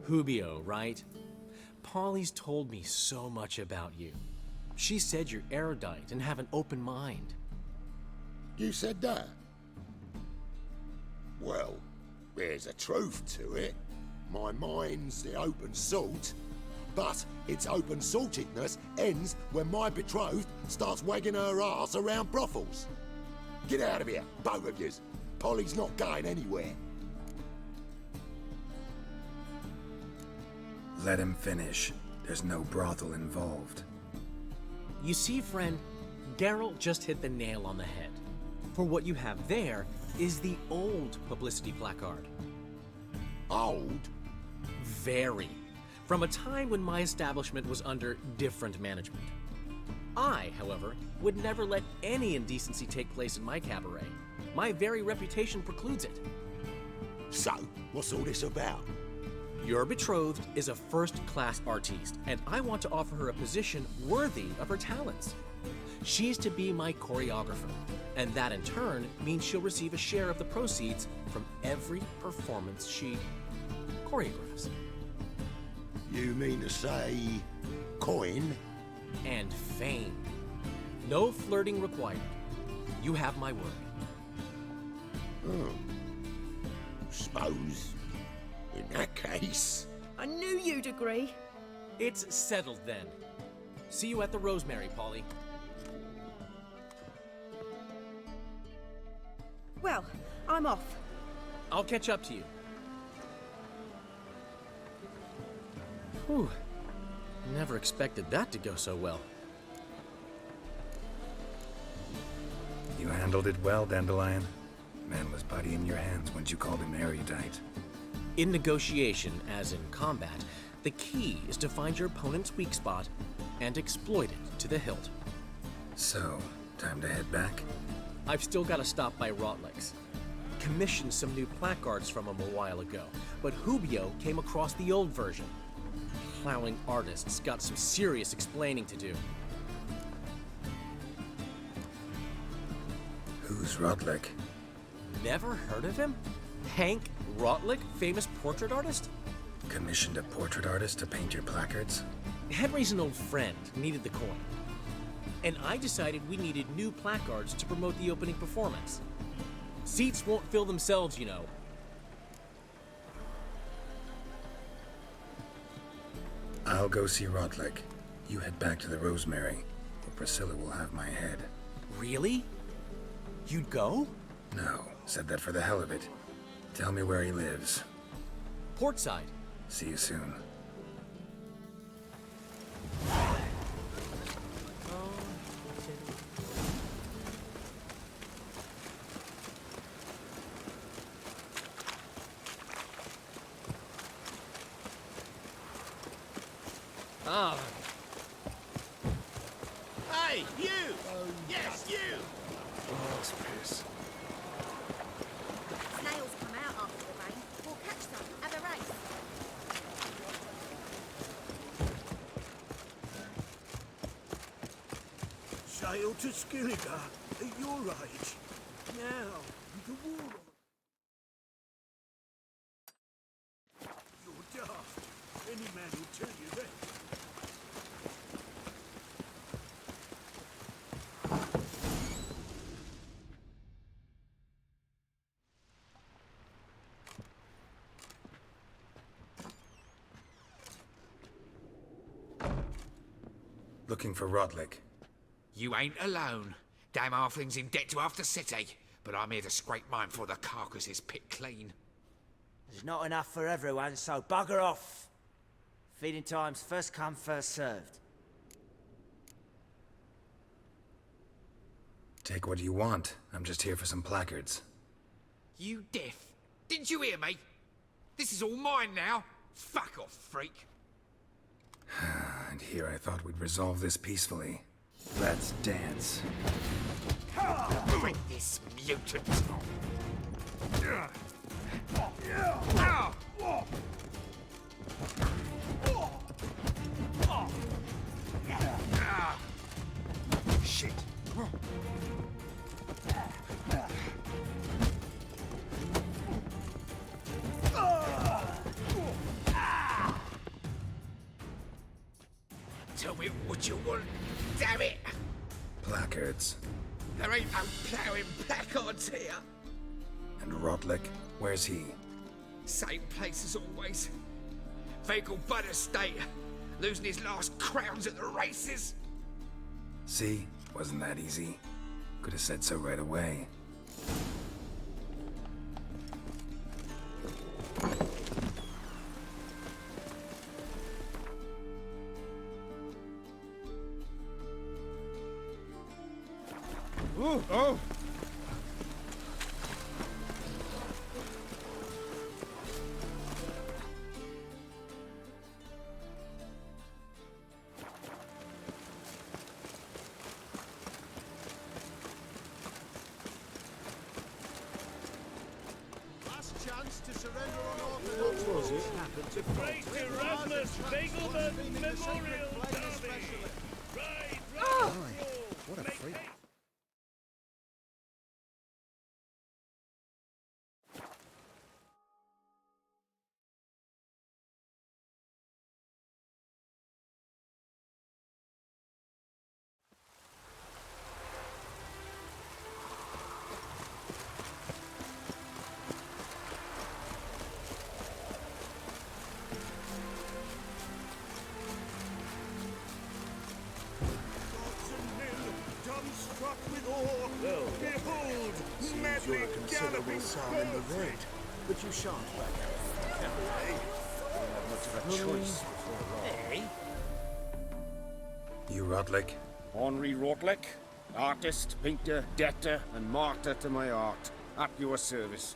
Hubio, right? Polly's told me so much about you. She said you're erudite and have an open mind. You said that? Well, there's a truth to it. My mind's the open salt, but its open saltedness ends when my betrothed starts wagging her ass around brothels. Get out of here, both of yous. Polly's not going anywhere. Let him finish. There's no brothel involved. You see, friend, Geralt just hit the nail on the head. For what you have there is the old publicity placard. Old? Very. From a time when my establishment was under different management. I, however, would never let any indecency take place in my cabaret. My very reputation precludes it. So, what's all this about? Your betrothed is a first-class artiste, and I want to offer her a position worthy of her talents. She's to be my choreographer, and that in turn means she'll receive a share of the proceeds from every performance she choreographs. You mean to say... coin? And fame. No flirting required. You have my word. Oh. Suppose... in that case... I knew you'd agree. It's settled then. See you at the Rosemary, Polly. Well, I'm off. I'll catch up to you. Whew. Never expected that to go so well. You handled it well, Dandelion. Man was body in your hands once you called him erudite. In negotiation, as in combat, the key is to find your opponent's weak spot and exploit it to the hilt. So, time to head back? I've still got to stop by Rotlick's. Commissioned some new placards from him a while ago, but Hubio came across the old version. Plowing artists got some serious explaining to do. Who's Rotlick? Never heard of him? Hank Rotlick, famous portrait artist? Commissioned a portrait artist to paint your placards? Henry's an old friend, needed the coin. And I decided we needed new placards to promote the opening performance. Seats won't fill themselves, you know. I'll go see Rotlick. You head back to the Rosemary, or Priscilla will have my head. Really? You'd go? No, said that for the hell of it. Tell me where he lives. Portside. See you soon. Ah. Hey, you! Yes, you! Oh, that's piss. Snails come out after the rain. We'll catch some at a race. Sail to Skilliga at your age. Now, you can war on. You're daft. Any man will tell you that. Looking for Rodlick. You ain't alone. Damn halfling's in debt to half the city, but I'm here to scrape mine before the carcass is picked clean. There's not enough for everyone, so bugger off. Feeding time's first come, first served. Take what you want. I'm just here for some placards. You deaf? Didn't you hear me? This is all mine now. Fuck off, freak. And here I thought we'd resolve this peacefully. Let's dance. Bring this mutant. Shit. Tell me what you want, damn it! Placards. There ain't no ploughing placards here. And Rodlick, where's he? Same place as always. Vehicle Bud Estate. Losing his last crowns at the races. See? Wasn't that easy? Could have said so right away. Ooh, oh! Last chance to surrender unorthodox was it? rules. Happened to Great Erasmus Begelman Memorial Derby. Right, What a freak. Dumbstruck with awe, behold, madly You're a considerable galloping psalm in the road, but you shan't back out. Cabaret. You don't have much of a choice before long. You Rodlick? Henri Rodlick, artist, painter, debtor, and martyr to my art. At your service.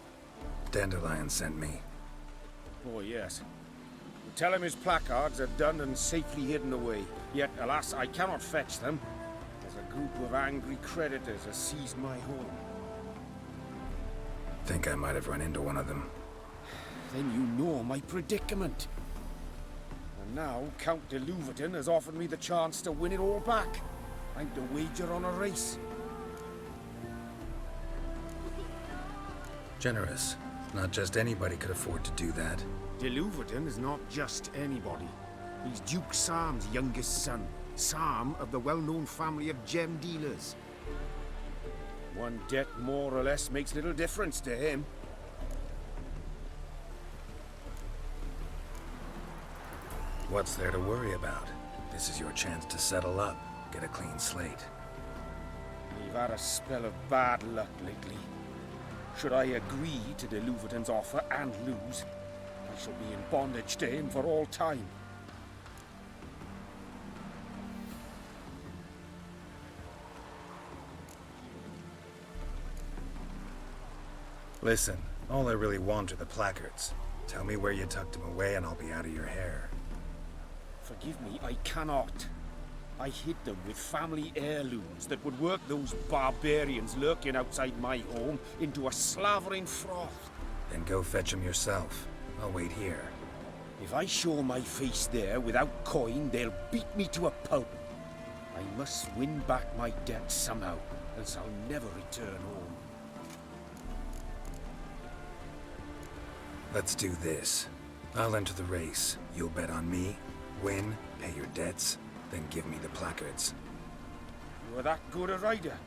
Dandelion sent me. Oh, yes. Tell him his placards are done and safely hidden away. Yet, alas, I cannot fetch them. As a group of angry creditors has seized my home. Think I might have run into one of them. Then you know my predicament. And now Count de Louverton has offered me the chance to win it all back. I'm to wager on a race. Generous. Not just anybody could afford to do that. De Louverton is not just anybody. He's Duke Sam's youngest son. Sam of the well-known family of gem dealers. One debt more or less makes little difference to him. What's there to worry about? This is your chance to settle up, get a clean slate. We've had a spell of bad luck lately. Should I agree to de Louverton's offer and lose, I shall be in bondage to him for all time. Listen, all I really want are the placards. Tell me where you tucked them away and I'll be out of your hair. Forgive me, I cannot. I hid them with family heirlooms that would work those barbarians lurking outside my home into a slavering froth. Then go fetch them yourself. I'll wait here. If I show my face there without coin, they'll beat me to a pulp. I must win back my debt somehow, else I'll never return home. Let's do this. I'll enter the race. You'll bet on me, win, pay your debts, then give me the placards. You are that good a rider?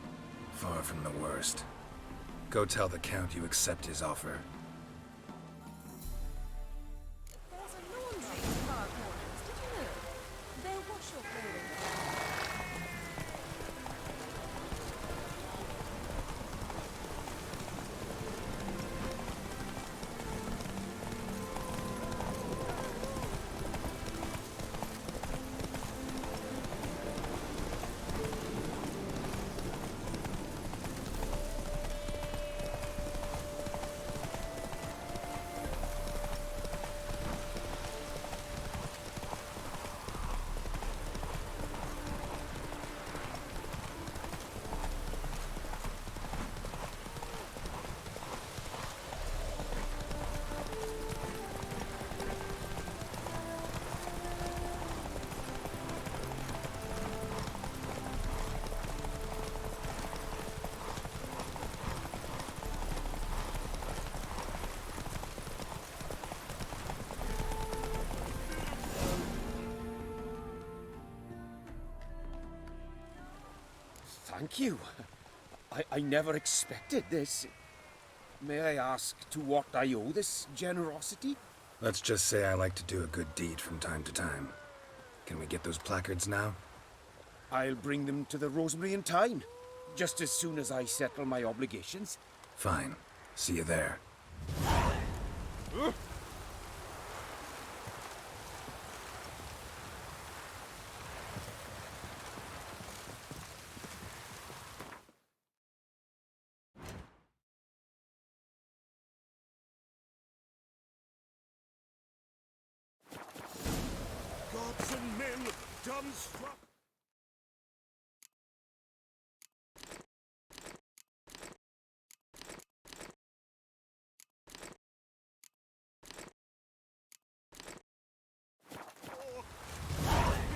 Far from the worst. Go tell the Count you accept his offer. There's a laundry in the far corners, did you know? They'll wash your clothing. Thank you. I never expected this. May I ask to what I owe this generosity? Let's just say I like to do a good deed from time to time. Can we get those placards now? I'll bring them to the Rosemary in time, just as soon as I settle my obligations. Fine. See you there. Gods and men, dumbstruck.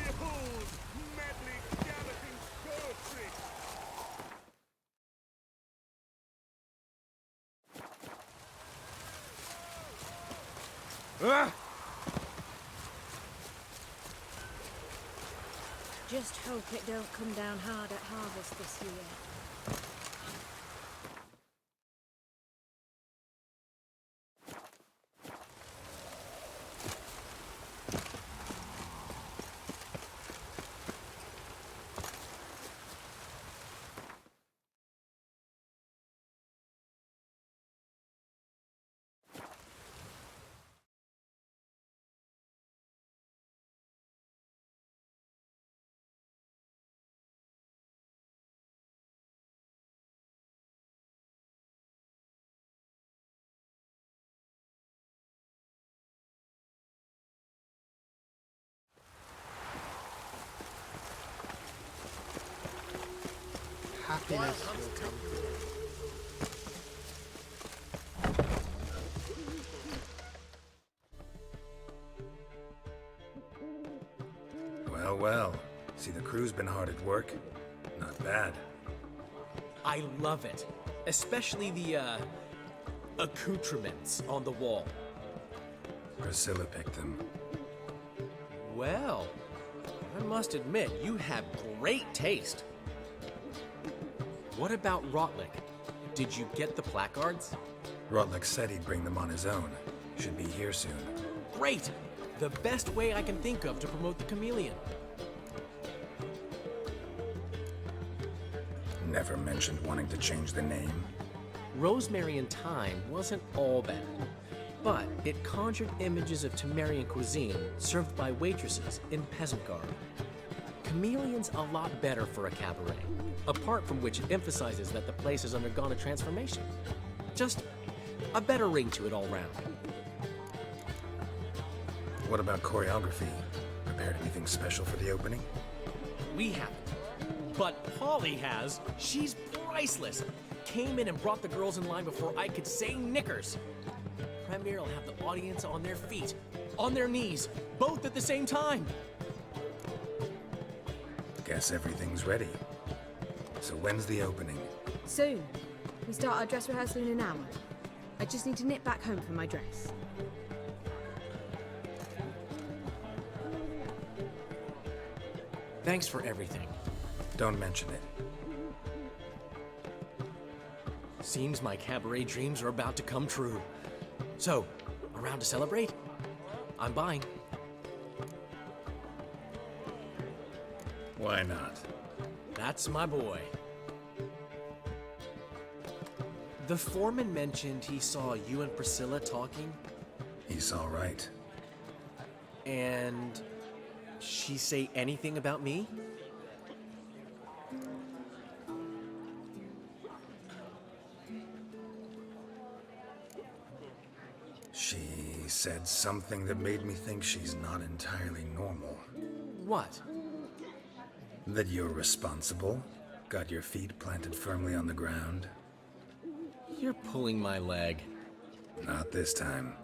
Behold, madly galloping poetry! Ah! Just hope it don't come down hard at harvest this year. Happiness will come to Well, well. See, the crew's been hard at work. Not bad. I love it. Especially the, accoutrements on the wall. Priscilla picked them. Well, I must admit, you have great taste. What about Rotlick? Did you get the placards? Rotlick said he'd bring them on his own. Should be here soon. Great! The best way I can think of to promote the chameleon. Never mentioned wanting to change the name. Rosemary in Time wasn't all bad, but it conjured images of Temerian cuisine served by waitresses in peasant garb. Chameleon's a lot better for a cabaret, apart from which it emphasizes that the place has undergone a transformation. Just a better ring to it all round. What about choreography? Prepared anything special for the opening? We haven't. But Polly has. She's priceless. Came in and brought the girls in line before I could say knickers. Premier will have the audience on their feet, on their knees, both at the same time. Guess everything's ready. So when's the opening? Soon. We start our dress rehearsal in an hour. I just need to nip back home for my dress. Thanks for everything. Don't mention it. Seems my cabaret dreams are about to come true. So, around to celebrate? I'm buying. Why not? That's my boy. The foreman mentioned he saw you and Priscilla talking. He's all right. And she say anything about me? She said something that made me think she's not entirely normal. What? That you're responsible, got your feet planted firmly on the ground. You're pulling my leg. Not this time.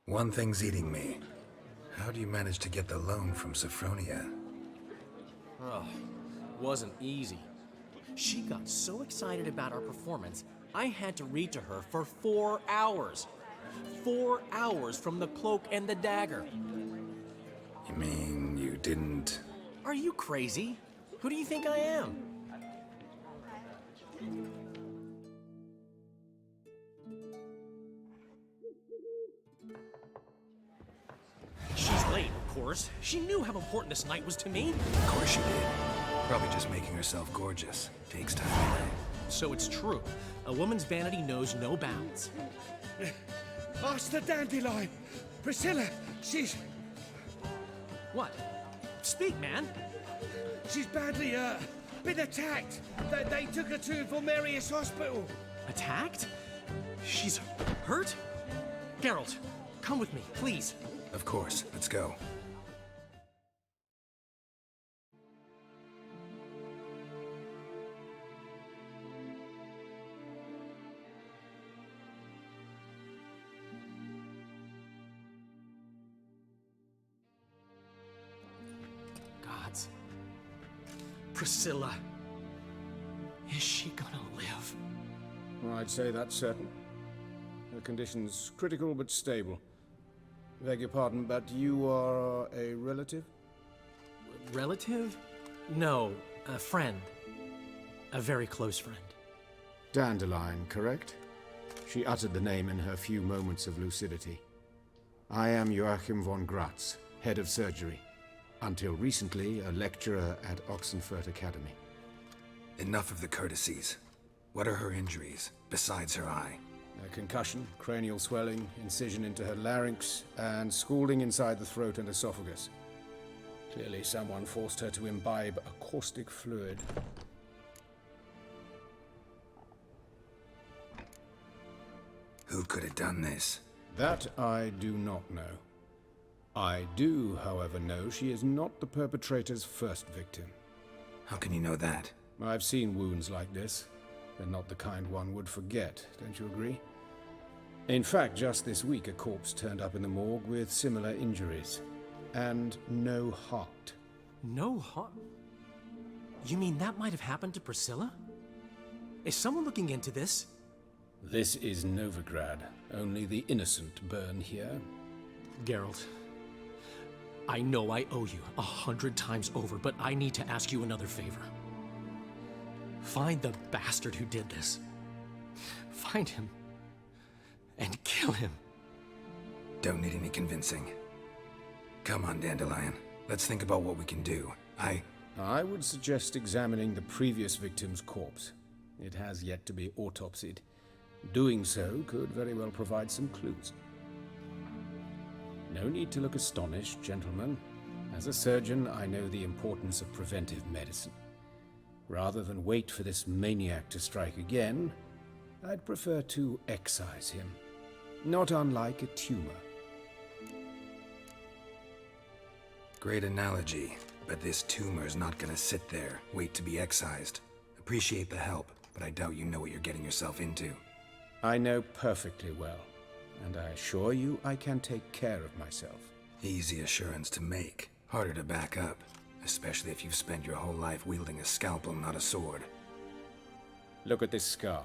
One thing's eating me. How do you manage to get the loan from Sophronia? Oh, wasn't easy. She got so excited about our performance, I had to read to her for 4 hours. 4 hours from the cloak and the dagger. You mean you didn't... Are you crazy? Who do you think I am? She's late, of course. She knew how important this night was to me. Of course she did. Probably just making herself gorgeous. Takes time anyway. So it's true. A woman's vanity knows no bounds. Ask the dandelion. Priscilla, she's... What? Speak, man. She's badly hurt. Been attacked. They took her to Vulmerius Hospital. Attacked? She's hurt? Geralt, come with me, please. Of course. Let's go. Gods. Priscilla. Is she gonna live? Well, I'd say that's certain. Her condition's critical but stable. Beg your pardon, but you are a relative? Relative? No, a friend. A very close friend. Dandelion, correct? She uttered the name in her few moments of lucidity. I am Joachim von Gratz, head of surgery. Until recently, a lecturer at Oxenfurt Academy. Enough of the courtesies. What are her injuries, besides her eye? A concussion, cranial swelling, incision into her larynx, and scalding inside the throat and esophagus. Clearly someone forced her to imbibe a caustic fluid. Who could have done this? That I do not know. I do, however, know she is not the perpetrator's first victim. How can you know that? I've seen wounds like this. They're not the kind one would forget, don't you agree? In fact, just this week a corpse turned up in the morgue with similar injuries. And no heart. No heart? You mean that might have happened to Priscilla? Is someone looking into this? This is Novigrad. Only the innocent burn here. Geralt, I know I owe you 100 times over, but I need to ask you another favor. Find the bastard who did this. Find him. And kill him. Don't need any convincing. Come on, Dandelion. Let's think about what we can do. I would suggest examining the previous victim's corpse. It has yet to be autopsied. Doing so could very well provide some clues. No need to look astonished, gentlemen. As a surgeon, I know the importance of preventive medicine. Rather than wait for this maniac to strike again, I'd prefer to excise him. Not unlike a tumor. Great analogy, but this tumor's not gonna sit there, wait to be excised. Appreciate the help, but I doubt you know what you're getting yourself into. I know perfectly well, and I assure you I can take care of myself. Easy assurance to make, harder to back up, especially if you've spent your whole life wielding a scalpel, not a sword. Look at this scar.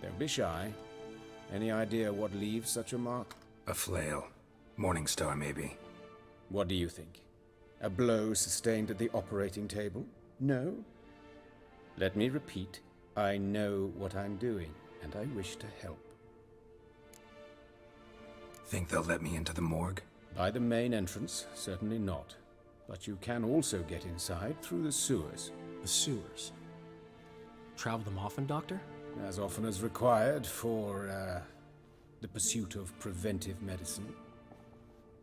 Don't be shy. Any idea what leaves such a mark? A flail. Morningstar, maybe. What do you think? A blow sustained at the operating table? No? Let me repeat. I know what I'm doing, and I wish to help. Think they'll let me into the morgue? By the main entrance, certainly not. But you can also get inside through the sewers. The sewers? Travel them often, Doctor? As often as required for, the pursuit of preventive medicine.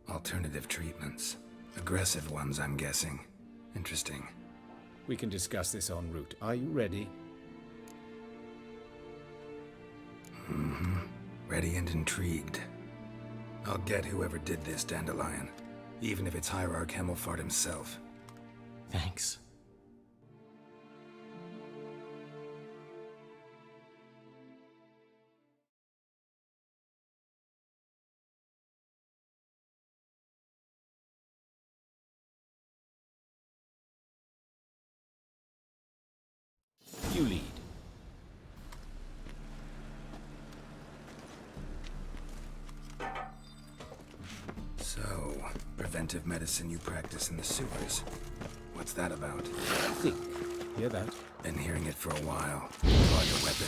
Alternative treatments. Aggressive ones, I'm guessing. Interesting. We can discuss this en route. Are you ready? Mm-hmm. Ready and intrigued. I'll get whoever did this, Dandelion. Even if it's Hierarch Hemmelfart himself. Thanks. You lead. So, preventive medicine you practice in the sewers. What's that about? Think. Hear that? Been hearing it for a while. Draw your weapon.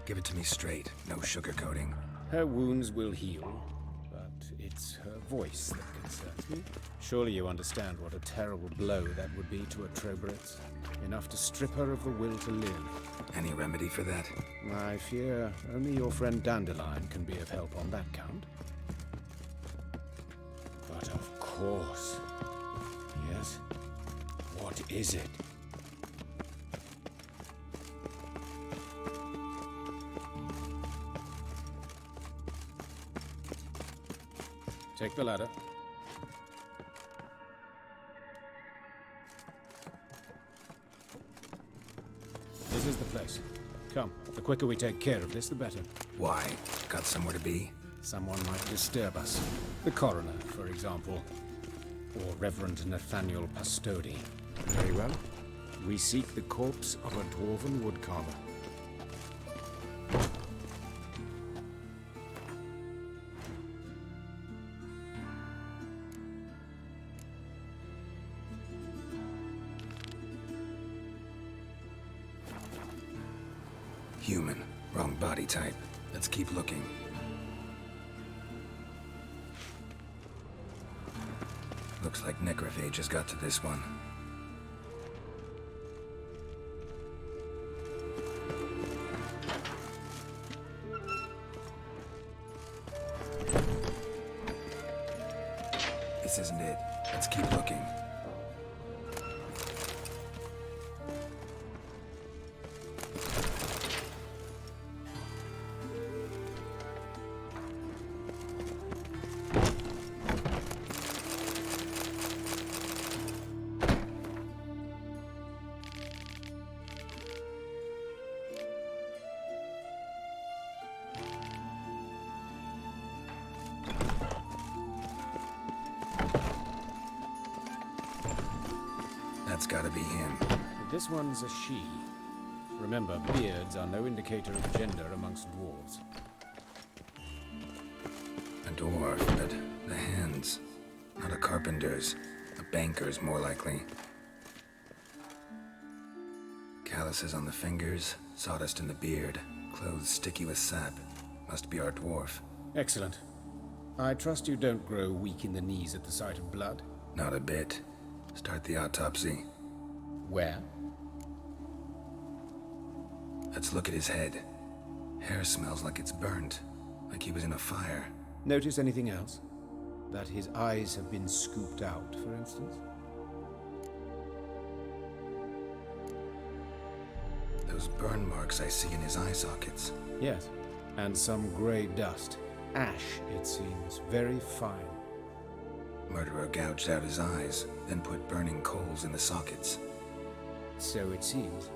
Give it to me straight, no sugarcoating. Her wounds will heal, but it's her voice that concerns me. Surely you understand what a terrible blow that would be to a Trobritz. Enough to strip her of the will to live. Any remedy for that? I fear only your friend Dandelion can be of help on that count. But of course. Yes? What is it? Take the ladder. This is the place. Come, the quicker we take care of this, the better. Why? Got somewhere to be? Someone might disturb us. The coroner, for example. Or Reverend Nathaniel Pastodi. Very well. We seek the corpse of a dwarven woodcarver. Human. Wrong body type. Let's keep looking. Looks like necrophages got to this one. This isn't it. Let's keep looking. That's gotta be him. This one's a she. Remember, beards are no indicator of gender amongst dwarves. A dwarf, but the hands. Not a carpenter's. A banker's, more likely. Calluses on the fingers, sawdust in the beard, clothes sticky with sap. Must be our dwarf. Excellent. I trust you don't grow weak in the knees at the sight of blood? Not a bit. Start the autopsy. Where? Let's look at his head. Hair smells like it's burnt, like he was in a fire. Notice anything else? That his eyes have been scooped out, for instance? Those burn marks I see in his eye sockets. Yes, and some grey dust. Ash, it seems. Very fine. Murderer gouged out his eyes, then put burning coals in the sockets. So it seems.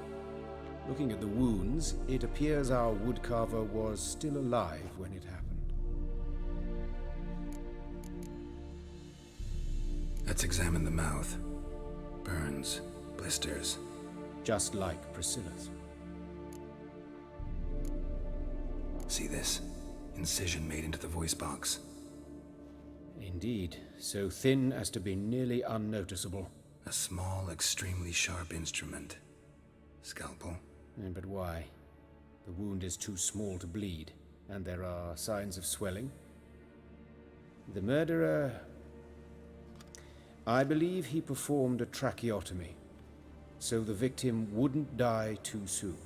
Looking at the wounds, it appears our woodcarver was still alive when it happened. Let's examine the mouth. Burns. harvesters. Just like Priscilla's. See this? Incision made into the voice box. Indeed, so thin as to be nearly unnoticeable. A small, extremely sharp instrument. Scalpel? But why? The wound is too small to bleed, and there are signs of swelling. The murderer... I believe he performed a tracheotomy, so the victim wouldn't die too soon.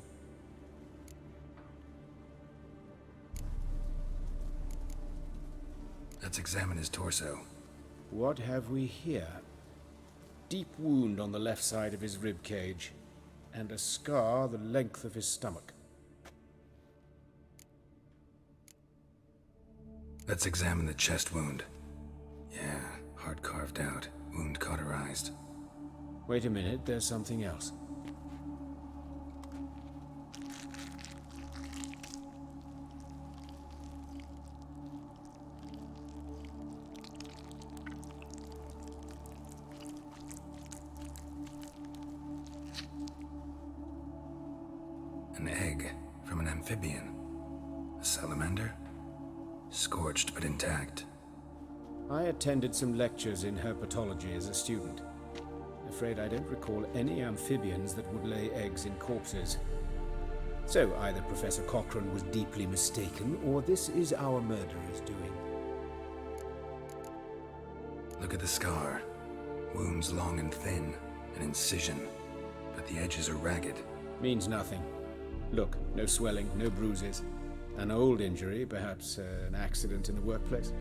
Let's examine his torso. What have we here? Deep wound on the left side of his rib cage, and a scar the length of his stomach. Let's examine the chest wound. Yeah, heart carved out, wound cauterized. Wait a minute, there's something else. An egg from an amphibian. A salamander? Scorched but intact. I attended some lectures in herpetology as a student. Afraid I don't recall any amphibians that would lay eggs in corpses. So either Professor Cochrane was deeply mistaken, or this is our murderer's doing. Look at the scar. Wounds long and thin, an incision, but the edges are ragged. Means nothing. Look, no swelling, no bruises. An old injury, perhaps an accident in the workplace.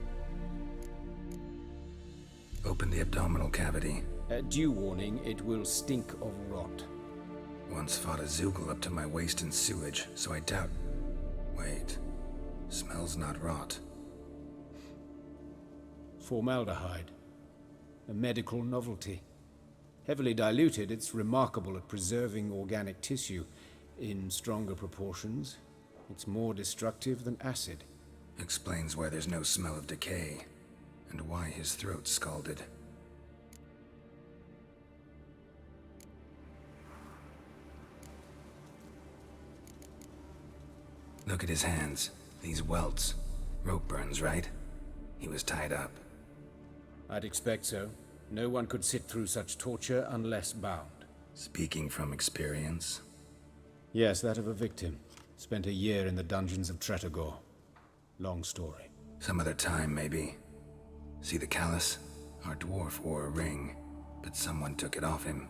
Open the abdominal cavity. Due warning, it will stink of rot. Once fought a Zoogle up to my waist in sewage, so I doubt... Wait. Smells not rot. Formaldehyde. A medical novelty. Heavily diluted, it's remarkable at preserving organic tissue. In stronger proportions, it's more destructive than acid. Explains why there's no smell of decay, and why his throat's scalded. Look at his hands. These welts. Rope burns, right? He was tied up. I'd expect so. No one could sit through such torture unless bound. Speaking from experience? Yes, that of a victim. Spent a year in the dungeons of Tretogor. Long story. Some other time, maybe. See the callus? Our dwarf wore a ring, but someone took it off him.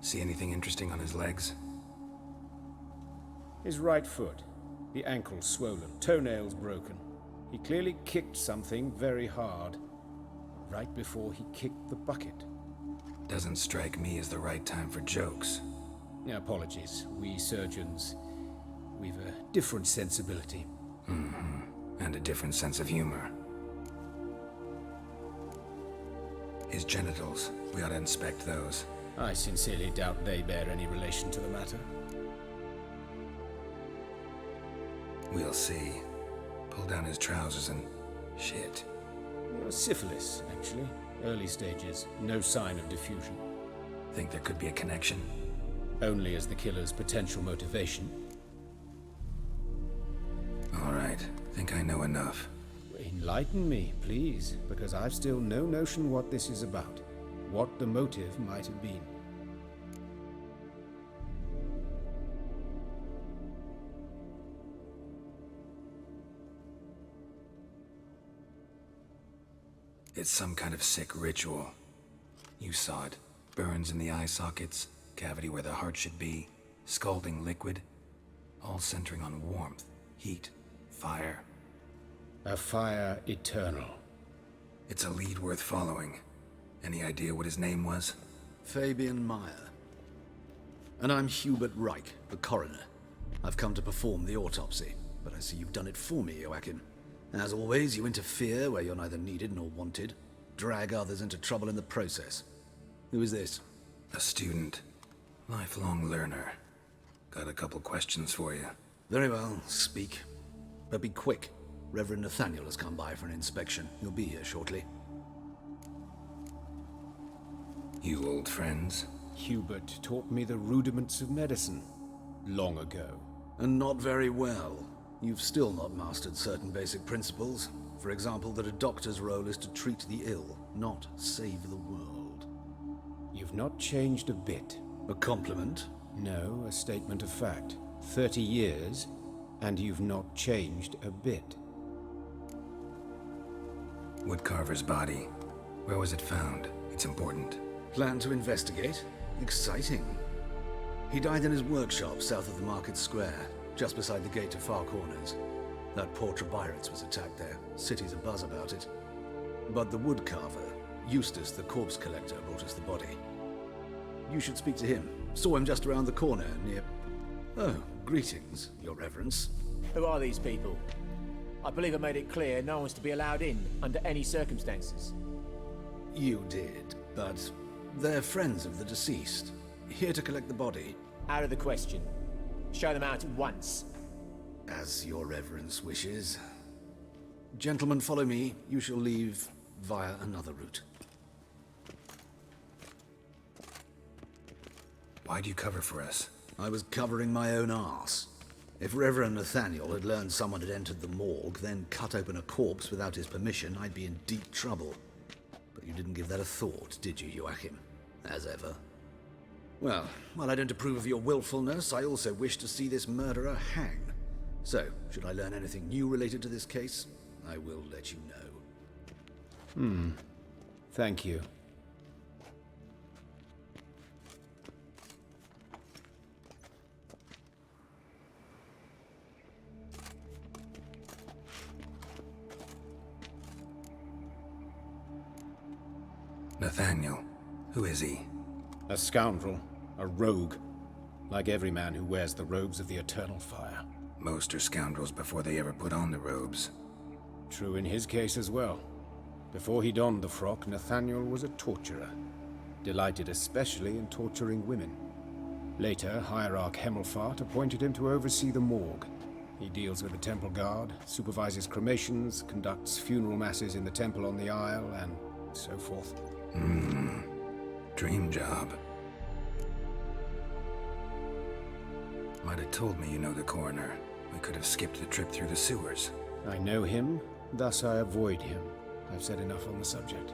See anything interesting on his legs? His right foot. The ankle swollen, toenails broken. He clearly kicked something very hard, right before he kicked the bucket. Doesn't strike me as the right time for jokes. Apologies. We surgeons, we've a different sensibility. And a different sense of humor. His genitals, we ought to inspect those. I sincerely doubt they bear any relation to the matter. We'll see. Pull down his trousers and... shit. Syphilis, actually. Early stages. No sign of diffusion. Think there could be a connection? Only as the killer's potential motivation. All right. Think I know enough. Enlighten me, please, because I've still no notion what this is about. What the motive might have been. It's some kind of sick ritual. You saw it. Burns in the eye sockets, cavity where the heart should be, scalding liquid, all centering on warmth, heat, fire. A fire eternal. It's a lead worth following. Any idea what his name was? Fabian Meyer. And I'm Hubert Reich, the coroner. I've come to perform the autopsy, but I see you've done it for me, Joachim. As always, you interfere where you're neither needed nor wanted. Drag others into trouble in the process. Who is this? A student. Lifelong learner. Got a couple questions for you. Very well, speak. But be quick. Reverend Nathaniel has come by for an inspection. He'll be here shortly. You old friends? Hubert taught me the rudiments of medicine long ago. And not very well. You've still not mastered certain basic principles. For example, that a doctor's role is to treat the ill, not save the world. You've not changed a bit. A compliment? No, a statement of fact. 30 years, and you've not changed a bit. Woodcarver's body. Where was it found? It's important. Plan to investigate? Exciting. He died in his workshop south of the market square, just beside the gate to Far Corners. That poor Trebirates was attacked there. City's abuzz about it. But the woodcarver, Eustace the corpse collector, brought us the body. You should speak to him. Saw him just around the corner near... Oh, greetings, Your Reverence. Who are these people? I believe I made it clear no one's to be allowed in under any circumstances. You did, but they're friends of the deceased. Here to collect the body. Out of the question. Show them out at once. As Your Reverence wishes. Gentlemen, follow me. You shall leave via another route. Why'd you cover for us? I was covering my own arse. If Reverend Nathaniel had learned someone had entered the morgue, then cut open a corpse without his permission, I'd be in deep trouble. But you didn't give that a thought, did you, Joachim? As ever. Well, while I don't approve of your willfulness, I also wish to see this murderer hang. So, should I learn anything new related to this case, I will let you know. Thank you. Nathaniel. Who is he? A scoundrel. A rogue. Like every man who wears the robes of the Eternal Fire. Most are scoundrels before they ever put on the robes. True in his case as well. Before he donned the frock, Nathaniel was a torturer. Delighted especially in torturing women. Later, Hierarch Hemmelfart appointed him to oversee the morgue. He deals with the temple guard, supervises cremations, conducts funeral masses in the temple on the Isle, and so forth. Dream job. Might have told me you know the coroner. We could have skipped the trip through the sewers. I know him, thus I avoid him. I've said enough on the subject.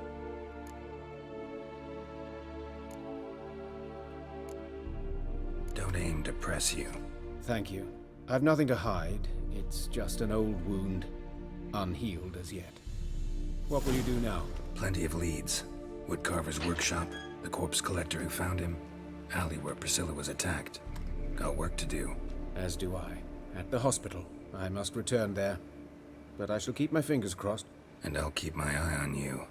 Don't aim to press you. Thank you. I've nothing to hide. It's just an old wound, unhealed as yet. What will you do now? Plenty of leads. Woodcarver's workshop, the corpse collector who found him, alley where Priscilla was attacked. Got work to do. As do I. At the hospital. I must return there. But I shall keep my fingers crossed. And I'll keep my eye on you.